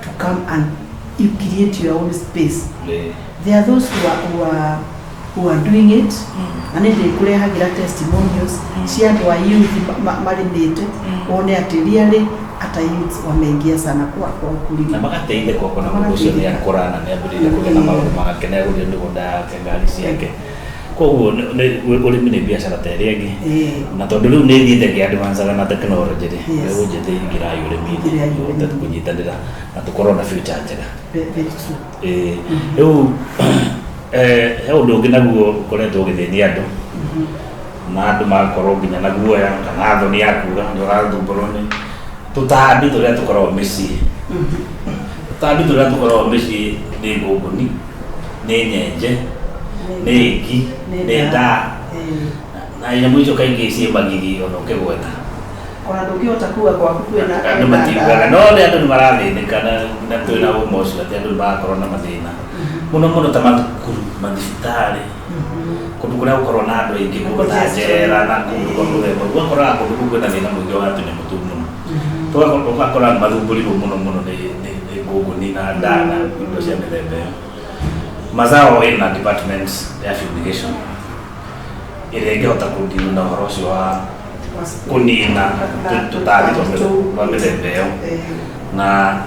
S2: to come and you create your own space. There are those who are doing it and they kurehagira testimonials cia andu a youth marimite one ati really ata youth wameingia sana kwa ukulima
S1: na magateithia kwa kona mundu ucio ni akorana ni ambirire kugena maundu make na guthie migunda yake ngari ciake koguo urimi ni biacara ta iria ingi na tondu riu ni thiite advanceaga na technology ri riu njithingira urimi ni kunyitanira na tukorwo na future njega riu he undu ungi naguo ukoretwo ugithinia andu na andu magakorwo nginya na guoya kana thoni yakuga ni urathumburwo ni tutambi turia tukorwo micii tutambi turia tukorwo micii ni ngunguni ni nyenje ni iki ni nda na nyamu icio kaingĩ ciĩmagiri ona ũkĩgweta
S2: ona ndũngĩhota kuga gwaku kwĩna
S1: andũ matiugaga no nĩ andũ nĩ marathĩnĩka na twĩna ũma ũcio atĩ andũ nĩ marakorwo na mathĩna mũno ta mathukuru mathibitarĩ kũndũ kũrĩa gũkorwo na andũ aingĩ kũndũ ta njera na kũndũ kwa mũthemba ũgakoraga kũndũ kũu kwĩna thĩna mũingĩ wa tũnyamũ tũu mũno tũgakoraga mathumbũrirwo mũno nĩ ngũngũni na nda na indo cia mĩthemba ĩyo. Mazao ina department ya fumigation ĩrĩa ĩngĩhota kũnina na ũhoro ũcio wa kũnina tũtambi twa mĩthemba ĩyo na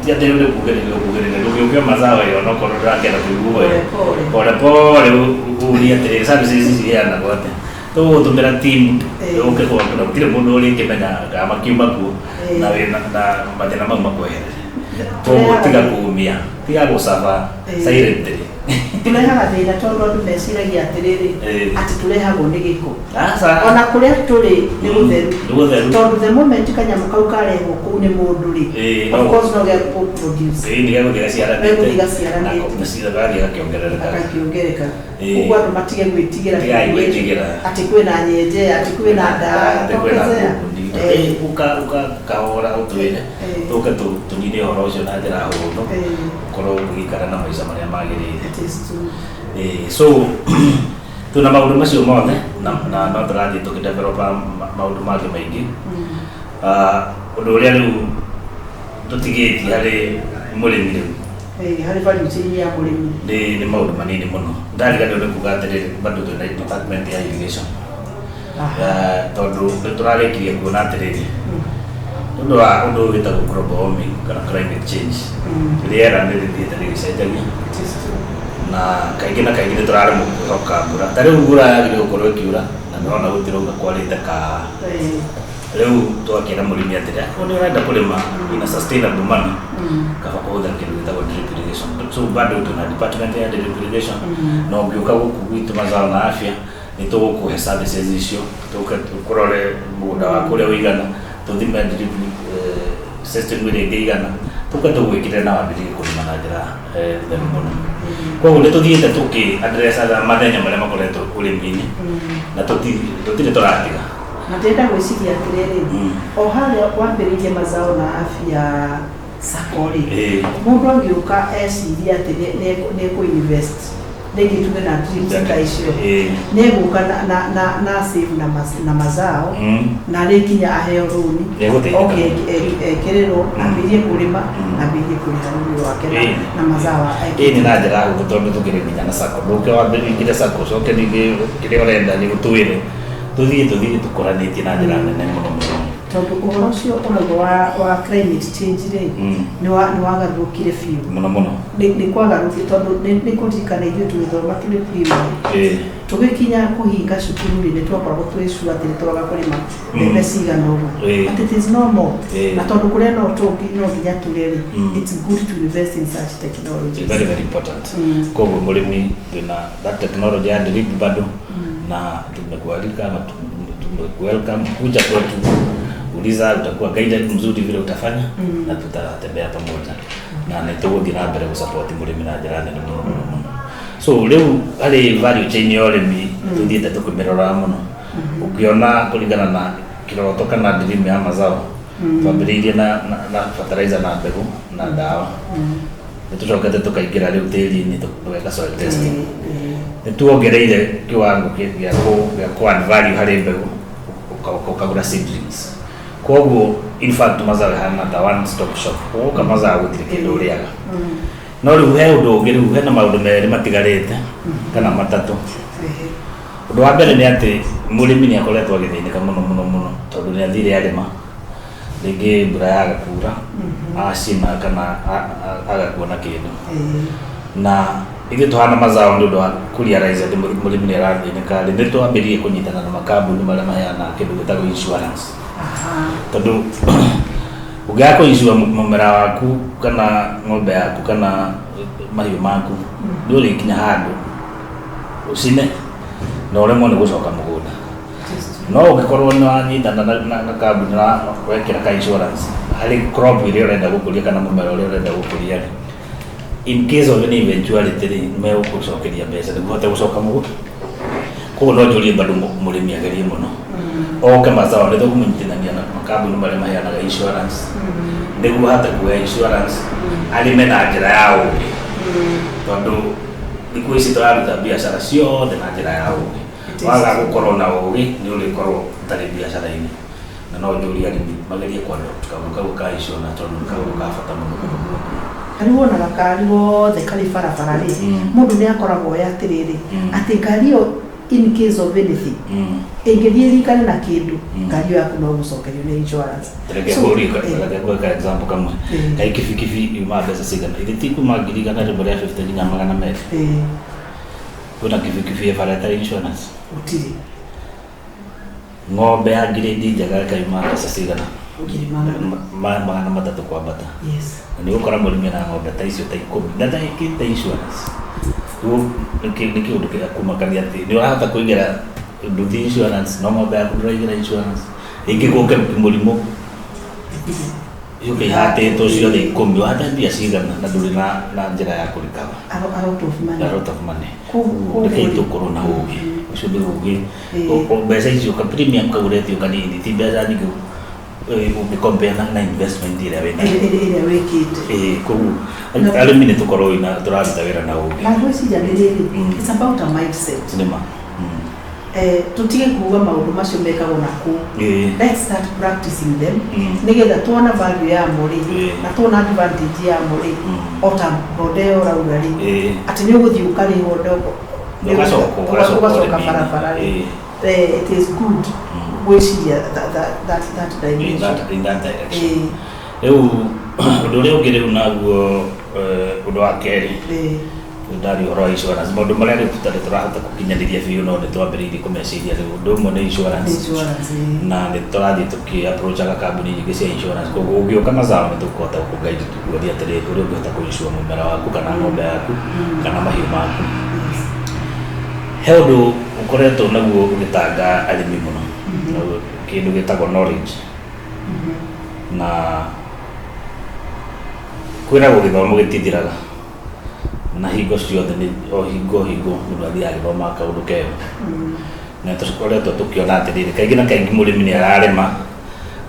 S1: tiatĩrĩire kugĩrĩria ndũgĩũkia mazao ĩyo no korwo ndũrakĩenda kũigua pole pole ũrie atĩrĩrĩ services ciheanagwo atĩa tũgũtũmĩra team yũke gwakũ na gũtirĩ mũndũ ũrĩkĩmenyaga makiuma kuo na mathĩna mau makweherere tiga kuumia tiga gũcaba silently
S2: turehaga thĩna tondũ andũ meciragia atĩrĩrĩ atĩ tũrehagwo nĩ gĩko ona kũrĩa tũrĩ nĩ gũtheru tondũ the moment kanyamũ kau karehwo kũu nĩ mũndũ rĩ of course no gĩa produce
S1: nĩgegũthiĩ gaciaranĩte
S2: gakĩongerereka ũguo andũ matige gwĩtigĩra atĩ kwĩna nyenje atĩ kwĩna nda ukahora utwire tuke tunine horo ucio na njira hũthũ korwo ũgĩikara na maica marĩa magĩrĩire so tuna maũndũ macio mothe na no tũrathiĩ tũkĩdevelopa maũndũ mangĩ maingĩ ũndũ ũrĩa rĩu tũtigĩtie harĩ mũrĩmi rĩu harĩ value chain ya mũrĩmi
S1: nĩ maũndũ manini mũno ndariganĩrwo nĩ kuga atĩrĩrĩ bado twĩna department ya irrigation tondu tũrarĩkirie kuona atĩrĩrĩ ũndũ wa ũndũ wĩtagwo global warming kana climate change rĩera nĩ rĩthiĩte rĩgĩcenjagia na kaingĩ na kaingĩ nĩ tũraremwo kwĩhoka mbura ta rĩu mbura yagĩrĩirwo gũkorwo ĩkiura na nĩrona gũtirauga kwarĩte ka rĩu twakĩra mũrĩmi atĩrĩ nĩ ũrenda kũrĩma in a sustainable manner kaba kũhũthĩra kĩndũ gĩtagwo drip irrigation so bado tuna department ya drip irrigation na ũngĩũka gũkũ gwitũ Mazao na Afya nĩ tũgũkũhe services icio tũkũrore mũgũnda waku ũrĩa ũigana tũthime drip system ĩrĩa ĩngĩigana tũke tũgwĩkĩre na wambĩrĩrie kũrĩma na njĩra theru mũno koguo nĩ tũthiĩte tũkĩ-address mathĩna marĩa makoretwo ũrĩmi-inĩ na tũtirĩ tũratiga
S2: na ndĩrenda gwĩciria atĩrĩrĩ o harĩa wambĩrĩirie Mazao na Afya sacco rĩ mũndũ angĩũka eciria atĩ nĩ kũ-invest rĩngĩ tuge na dreams ta icio nĩ gũka na save na Mazao na rĩkinya aheo rũni ekĩrĩrwo ambĩrie kũrĩma ambĩrie kũrĩha rũni rwake na Mazao
S1: nĩ na njĩra hũthũ tondũ tũkĩrĩ nginya na sacco ndũke wambĩrĩrie sacco coke ningĩ kĩrĩa ũrenda nĩ gũtwĩre tũthiĩ tũkũranĩtie na njĩra nene mũno mũno
S2: tondũ ũhoro ũcio ũrauga wa climate change rĩ nĩ wagarũrũkire biũ mũno nĩ kwagarũrũkire tondũ nĩ kũririkana ithuĩ tũgĩthoma tũrĩ primary tũgĩkinya kũhinga cukuru rĩ nĩ twakoragwo twĩcua atĩ nĩ twaga kũrĩma mbembe cigana ũguo but it is no more na tondũ kũrĩa no nginya tũrĩ it's good to invest in such technology
S1: very very important koguo mũrĩmi twĩna that technology ya drip bado na tumekualika na welcome kuja kwetu uliza utakuwa guided mzuri vile utafanya na tutatembea pamoja na nitũgũthiĩ na mbere gũsupport mũrĩmi na njĩra nene mũno so rĩu harĩ value chain ya ũrĩmi tũthiĩte tũkĩmĩrora mũno ũkĩona kũringana na kĩroto kana dream ya Mazao twambĩrĩirie na fertilizer na mbegũ na ndawa nitucokete tukaingira riu tiri-ini tugeka soil testing nituongereire kiwango gia ku-add value hari mbegu ukagura seedlings koguo in fact mazao hana ta one stop shop uka mazao gutire kindu uriaga no riu he undu ungi riu hena maundu meri matigarite kana matatu undu wa mbere ni ati murimi ni akoretwo agithinika muno tondu ni athire arima ringi mbura yaga kura acina kana agakuona kindu na ithuĩ tũhana mazao nĩ ũndũ wa kurealize atĩ mũrĩmi nĩ arathĩnĩka rĩ nĩ twambĩrĩrie kũnyitana na makambuni marĩa maheanaga kĩndũ gĩtagwo insurance tondũ ũngĩaga kũ-insure mũmera waku kana ng'ombe yaku kana mahiũ maku nĩ ũrĩkinya handũ ũcine na ũremwo nĩ gũcoka mũgũnda no ũngĩkorwo nĩ wanyitana na kambuni na wekĩra ka insurance harĩ crop ĩrĩa ũrenda gũkũria kana mũmera ũrĩa ũrenda gũkũria in case of any eventuality rĩ megũgũcokeria mbeca nĩguo ũhote gũcoka mũgũnda koguo no njũrie bado mũrĩmi agerie mũno oke mazao nĩ tũkũmũnyitithania na makambuni marĩa maheanaga insurance nĩguo ahote kuoya insurance arĩme na njĩra ya ũũgĩ tondũ thikũ ici tũraruta biacara ciothe na njĩra ya ũũgĩ waga gũkorwo na ũũgĩ nĩ ũrĩkorwo ũtarĩ biacara-inĩ na no njũrie arĩmi magerie kũ-adopt kaũndũ kau ka insurance tondũ nĩ kaũndũ ka bata mũno
S2: karibu na gakari wothe kari barabara rĩ mundu nĩ akoragwo ya atirĩrĩ atĩ ngari ĩyo in case of anything ĩngĩthiĩ rikane na kĩndũ ngari yaku no gũcokerio nĩ insurance
S1: kwa example kamwe kai kibikibi yuma mbeca cigana ithĩ ti kuma 150 nginya 200 kuna kibikibi ĩbarata insurance
S2: gũtirĩ
S1: ng'ombe ya grade njega kaima mbeca cigana magana matatũ kwambata na nĩ gũkora mũrĩmi na ng'ombe ta icio ta 10 ndatahĩkĩte insurance nĩ kĩũndũ gĩa kũmakania atĩ nĩ ũrahota kũigĩra nduthi insurance no ng'ombe yaku ndũraigĩra insurance rĩngĩ gũke mũrimũ yũke ihatĩtwo ciothe 10 wahate mbia cigana na ndũrĩ na njĩra ya kũrikaba out of money reke tũkorwo na ũũgĩ ũcio nĩ ũũgĩ mbeca icio ka premium kaguretio kanini ti mbeca nyingĩ ũngĩcompare na investment ĩrĩa wĩkĩte koguo arĩmi nĩ tũkorwo tũraruta wĩra na ũũgĩ
S2: na gwĩciria nĩ rĩrĩ it's about a mindset
S1: nĩma
S2: tutige kuuga maũndũ macio mekagwo nakũu let's start practicing them nĩgetha tuona value yamo rĩ na tuona advantage yamo rĩ ota bodeo rauga rĩ atĩ nĩ ũgũthiĩ ũkarĩhwo ndogo ũgacoka barabara rĩ it is good gwĩciria that dimension
S1: in that direction rĩu ũndũ ũrĩa ũngĩ rĩu naguo ũndũ wa kerĩ ndari ũhoro wa insurance maũndũ marĩa rĩu tũtarĩ tũrahota gũkinyanĩria biũ no nĩ twambĩrĩirie kũmeciria rĩu ũndũ ũmwe nĩ insurance na nĩ tũrathiĩ tũkĩ-approachaga kambuni nyingĩ cia insurance koguo ũngĩũka mazao nĩ tũkũhota gũkũguide tũkuonia atĩrĩrĩ ũrĩa ũngĩhota kũ-insure mũmera waku kana ng'ombe yaku kana mahiũ maku he ũndũ ũkoretwo naguo ũgĩtanga arĩmi mũno kĩndũ gĩtagwo knowledge na kwĩragwo gĩthomo gĩtithiraga na hingo ciothe o hingo mũndũ athiaga agĩthoma kaũndũ keo na tũkoretwo tũkĩona atĩrĩrĩ kaingĩ na kaingĩ mũrĩmi nĩ ararĩma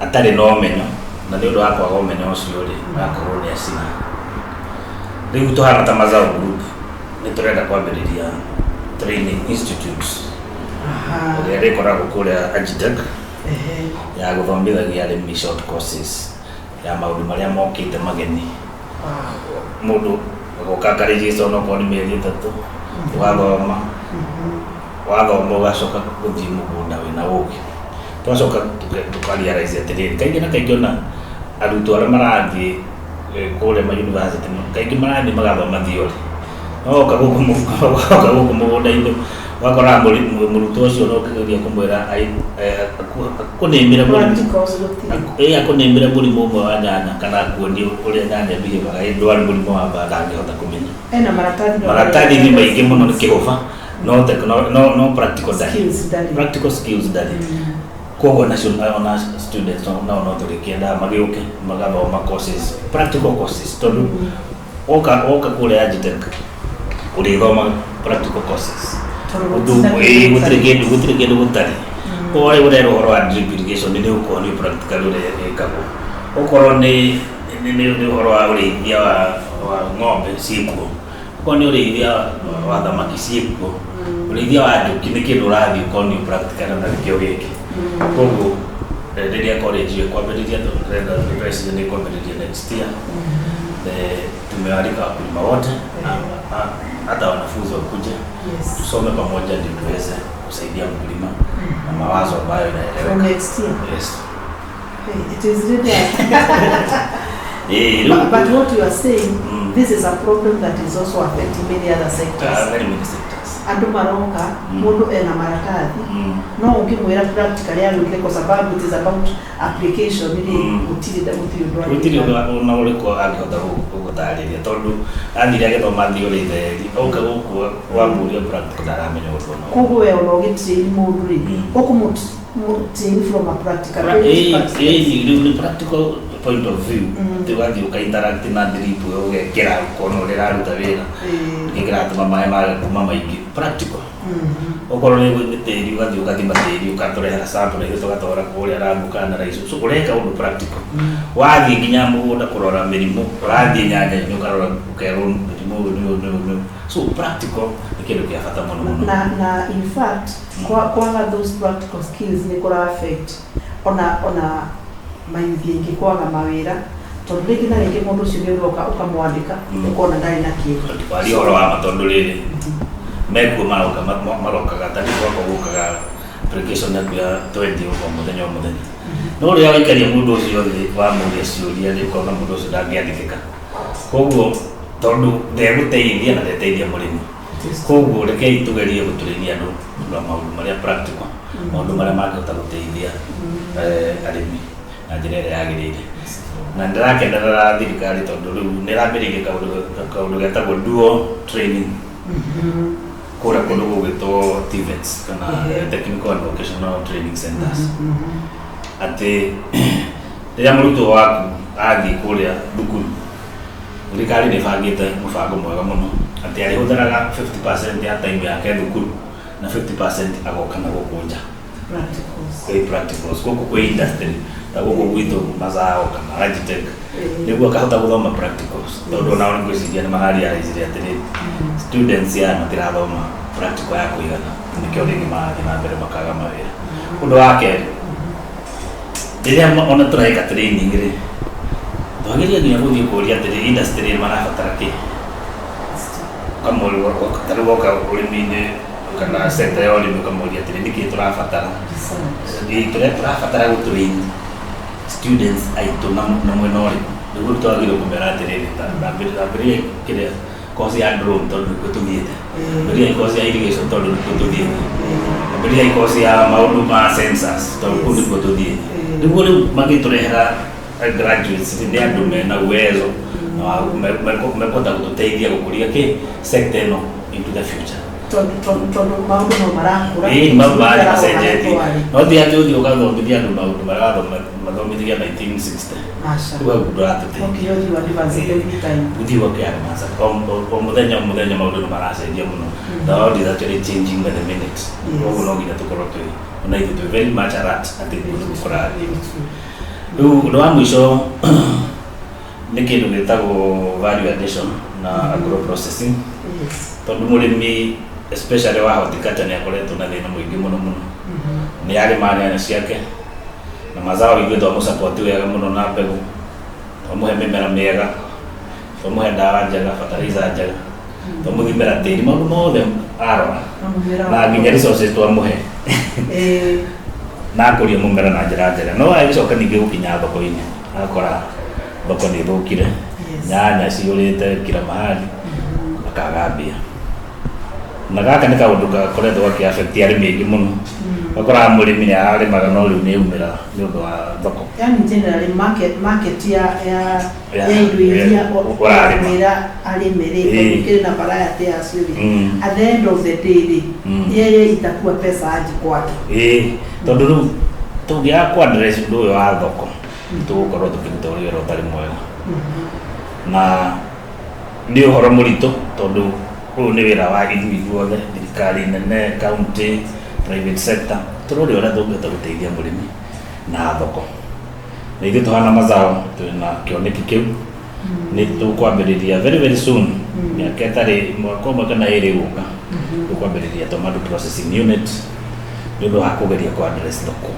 S1: atarĩ na ũmenyo na nĩ ũndũ wa kwaga ũmenyo ũcio rĩ agakorwo nĩ acina rĩu tũhana ta Mazao Group nĩ tũrenda kwambĩrĩria training institutes ĩrĩa rĩkoragwo kũrĩa Agitech ya gũthomithagia arĩmi short courses ya maũndũ marĩa mokĩte mageni mũndũ agoka akarĩgĩsta onokorwo nĩ mĩeri 3 wathoma ũgacoka gũthiĩ mũgũnda wĩna ũũgĩ twacoka tũkarealize atĩrĩrĩ kaingĩ na kaingĩ ona arutwo arĩa marathiĩ kũrĩa mayunivasĩtĩ kaingĩ marathiĩ magathoma theory no oka gũkũ mũgũnda-inĩ wakora mũrutwo ũcio no ũkĩgeria kũmwĩra akũnĩmĩre mũrimũ ũmwe wa nyanya kana akuonie ũrĩa nyanya ĩhiũhaga ndwarĩ mũrimũ wa mbaa ndangĩhota kũmenya maratathi nĩ maingĩ mũno nĩ kĩhũba no practical skills ndarĩ koguo nacio ona students nao no tũrĩkĩendaga magĩũke magathoma courses practical courses tondũ oka kũrĩa Agitech ũrĩthoma practical courses gũtirĩ kĩndũ gũtarĩ oĩ ũrera ũhoro wa drip irrigation nĩ ũkorwo nĩ practical ũrĩa ĩkagwo okorwo nĩ ũhoro wa ũrĩithia wa ng'ombe ciĩkuo ko nĩ ũrĩithia wa thamaki ciĩkuo ũrĩithia wa njũkĩ nĩ kĩndũ ũrathiĩ ũkonio practical na nĩkĩo gĩkĩ koguo rĩrĩa college ĩkwambĩrĩria president ĩkwambĩrĩria next year tumewalika wakulima wote na hata wanafunzi wakuje tusome pamoja ndio tuweze kusaidia mkulima na mawazo ambayo inaeleweka
S2: next year.
S1: Yes.
S2: Hey, it is really but what you are saying, this is a problem that is also affecting many other sectors.
S1: Very many sectors.
S2: Andu maroka mundu ena maratathi no ukimwira practically arudile kwa sababu it is about application ili utili
S1: na uliko angihota gutariria tondu athire agithoma thiori theri oka guku wamuria practical daramenya undu no
S2: koguo we unogitrain mundu ri ukumut from a practical
S1: the practical point of view tiwathi ukainteract na ndiripu ugekira ukono riraruta wira ngikira atuma mai ma kuma maingi practical okorwo ni guteri ugathi ugathima teri ukatorehera sample ile tugatora kuria rambuka na raisu so ureka undu practical wathi nginya mugunda kurora mirimu urathi nyanya ni ukarora ukerwo mirimu no so practical ni kindu kia bata muno
S2: na in fact kwa those practical skills ni kura affect ona mayuthi ingi kwaga mawira tondu rĩngĩ na rĩngĩ mũndũ ũcio nĩ ũroka ũkamwandĩka ũkona ndarĩ na kĩndũ
S1: wali ũhoro wa matondu rĩrĩ mekuo marokaga tani gwakwa gũkaga application yaku ya 20 o mũthenya o mũthenya no rĩrĩa waikaria mũndũ ũcio thĩ wamũria ciũria nĩ ũkona mũndũ ũcio ndangĩandĩkĩka koguo tondu ndegũteithia na ndeteithia mũrĩmi koguo rekei tugerie gũtũrĩria andũ maũndũ marĩa practical maũndũ marĩa mangĩhota gũteithia arĩmi na njĩra ĩrĩa yagĩrĩire na ndĩrakenera thirikari tondu rĩu nĩ ĩrambĩrĩirie kaũndũ getagwo dual training kũrĩa kũndũ gũgwĩtwo TVETs kana technical and vocational training centers atĩ rĩrĩa mũrutwo waku athiĩ kũrĩa thukuru thirikari nĩ ĩbangĩte mũbango mwega mũno atĩ arĩhũthĩraga 50% ya time yake thukuru na 50% agoka na gũkũ nja practicals gũkũ kwĩ industry ta gũkũ gwitũ Mazao kana Agitech nĩguo akahota gũthoma practicals tondũ onao nĩ ngwĩciria nĩ mararealize atĩ students ya matirathoma practical ya kũigana nĩkĩo rĩngĩ marathiĩ na mbere makaga mawĩra ũndũ wa kerĩ rĩrĩa ona tũreka training rĩ twagĩrĩire nginya gũthiĩ kũria atĩrĩ industry marabatara kĩ kamũri tarĩ woka ũrĩmi-inĩ kana sector ya ũrĩmi ũkamũria atĩrĩ nĩkĩ tũrabatara tũrabatara gũtrain students aitũ na mwena ũrĩkũ nĩguo twagĩrĩirwo kũmera atĩrĩrĩ ndambĩrĩria kĩrĩa kosi ya drone tondũ nĩkuo tũthiĩte ndambĩrĩria kosi ya irrigation tondũ nĩkuo tũthiĩte ndambĩrĩria kosi ya maũndũ ma sensors tondũ kũu nĩkuo tũthiĩte nĩguo rĩu magĩtũrehera graduates nĩ andũ mena uwezo na mekũhota gũtũteithia gũkũria kĩ sector ĩno into the future
S2: tondu maundu no marakura
S1: maundu mari macenjetie no thi atĩ ũthiĩ ũgathomithia andũ maũndũ marĩa mathomithagia 1960 rĩu hau ndũratũteithia ũthiĩ ũkĩadvance o mũthenya maũndũ nĩ maracenjia mũno the world is actually changing by the minute koguo no nginya tũkorwo ona ithuĩ twĩ very much alert atĩ kũrathiĩ rĩu ũndũ wa mũico nĩ kĩndũ gĩtagwo value addition na agro processing tondu mũrĩmi especially wa horticulture nĩ akoretwo na thĩna mũingĩ mũno nĩ arĩma nyanya ciake na Mazao ithuĩ twamũsupport wega mũno na mbegũ twamũhe mĩmera mĩega twamũhe ndawa njega fertilizer njega twamũthimĩra tĩri maũndũ mothe arora na nginya resources twamũhe na akũria mũmera na njĩra njega no agĩcoka ningĩ gũkinya thoko-inĩ agakora thoko nĩ thũkire nyanya ciũrĩte kila mahali akaga mbia na gaka nĩ kaũndũ gakoretwo gakĩaffect arĩmi aingĩ mũno ũkoraga mũrĩmi nĩ ararĩmaga no rĩu nĩ aumĩra nĩ ũndũ wa thoko
S2: yani generally market ya indo iria ũrarĩmĩra arĩmĩrĩte kĩrĩ na variety ya ciothe at the end of the day yeye itakuwa pesa aje kwake
S1: tondũ rĩu tũngĩaga kũ-address ũndũ ũyũ wa thoko tũgũkorwo tũkĩruta wĩra ũtarĩ mwega na nĩ ũhoro mũritũ tondũ ũyũ nĩ wĩra wa ithuĩ ithuothe thirikari nene county private sector tũrore ũrĩa tũngĩhota gũteithia mũrĩmi na thoko na ithuĩ tũhana Mazao twĩna kĩoneki kĩu ni tukwambiriria very soon ya ketare mwako kana ere guka tukwambiriria tomato processing unit ndio hakugeria kwa address thoko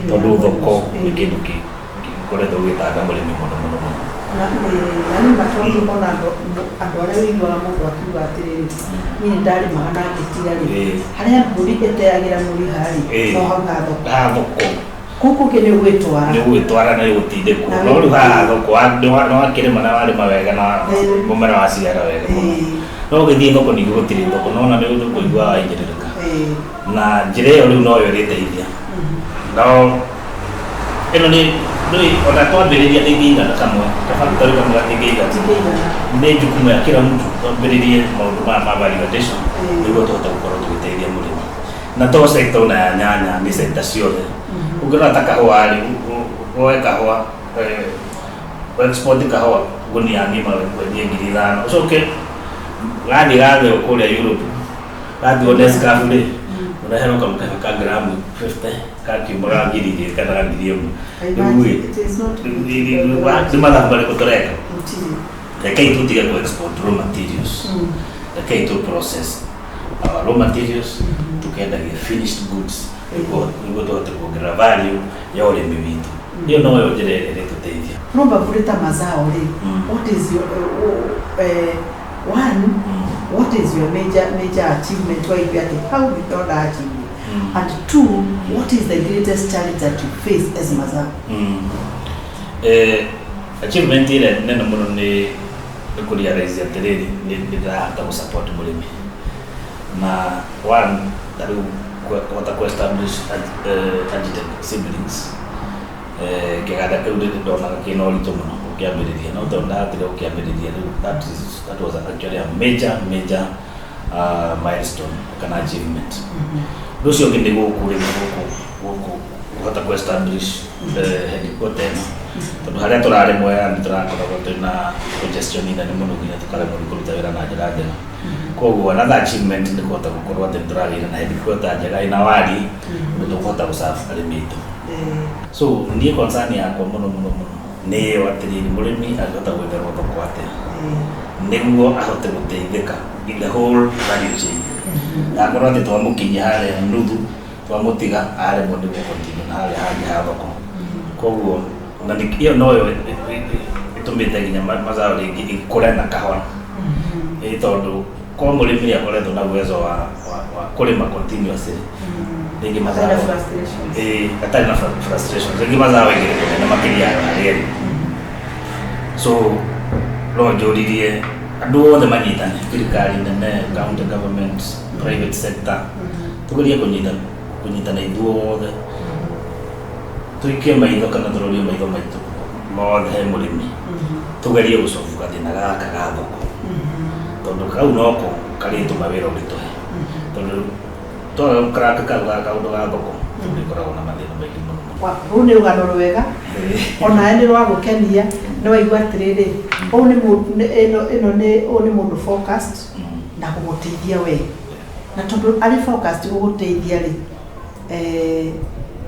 S1: tondu thoko ni kindu koretwo gitanga murimi muno
S2: na ni matondu bona andu aria wiguaga mundu akiuga atiriri ni ndari magana ngitira haria mburi eteagira muri hari no hauga thoko kuku kene gwitwara na gutinde ku no ru ha thoko no akirima na wari mawega na mumera wa ciara wega no githie thoko ni gutire thoko no na ni undu kuigua aingiririka na njire yo riu no yo riteithia no eno ni ona twambiriria tingiga kamwe tafadhali kama tingiga ni jukumu ya kila mtu twambiririe maundu ma validation niguo tuhota gukorwo tugiteithia murimi na to sector na nyanya ni sector ciothe ungirata kahua ri woe kahua export kahua gunia ngima kwenye 5,000 ucoke gadi ukuria Europe gadi ones kafule unahero kama gramu 50 kaki mora gidi kana ndio ndio ni madha bali kutoreka kai tu tiga to export raw materials kai to process raw materials tukenda get finished goods iko to kugira value ya ole mivitu hiyo no yo jere tuteithia romba kuleta mazao le what is your what is your major achievement why you are how we got that achievement and two what is the greatest challenge that you face as Mazao
S1: achievement ile neno muno ni kuria raise atiriri ni ndata ku support murimi na one that what to establish seedlings kegada keude ndona kino lito muno ukiambiriria no tonda atire ukiambiriria that was actually a major milestone kana achievement docio ngende gukure guku hata ku establish headquarters tondu haria turare moya ni turakoragwo twina congestion ina ni muno nginya tukare muri kuruta wira na njira njega koguo another achievement ni kuhota gukorwo ati turagira na headquarters njega ina wari ndu kuhota gusafu arimi itu so ni concern yakwa muno ni watiriri murimi agota gwetherwo thoko atia niguo ahote guteithika in the whole value chain akorwo ati twamukinya haria nuthu twamutiga are mundu continue na haria hangi thoko koguo na nikio noyo itumite nginya mazao ringi ikure na kahora tondu kwa murimi akoretwo na uwezo wa kulima continuously ringi mazao atari na frustration ringi mazao ingire na makiria haria so no jodirie andu othe manyitane thirikari nene county government private sector tugerie kunyitana ithuothe tuikie maitho kana turorie maitho maitu mothe he murimi tugerie gucofu gathina gaka ga thoko tondu kau noko karitu mawira urituhe tondu to kraka gaka undu ga thoko ndikoragwo na mathina maingi muno
S2: rune rugano rwega ona ene rwa gukenia no waigua atiriri ino ni mundu focused na kuguteithia we na tondu ari focused kuguteithia ri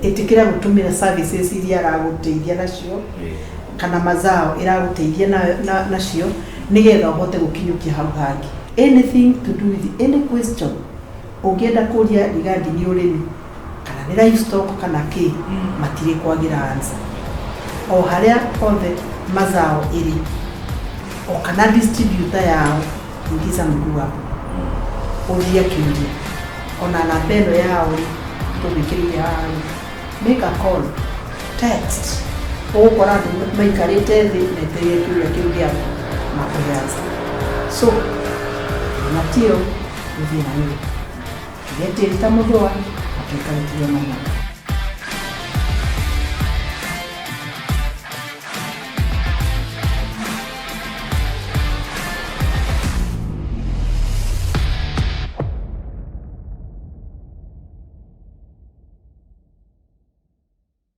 S2: itikira gutumira services iria araguteithia nacio kana mazao iraguteithia nacio nigetha uhote gukinyukia hau hangi anything to do with any question ungienda kuria rigadi ni urimi kana ni livestock kana ki matire kwagira answer o haria othe mazao iri o kana distributor yao ingiza mguu uria kiuria ona na bendo yao tubikiria make a call text ukora maikarite thi neterie kiuria makuyaza so natio uthina ni yete tamudoa atukaritia mama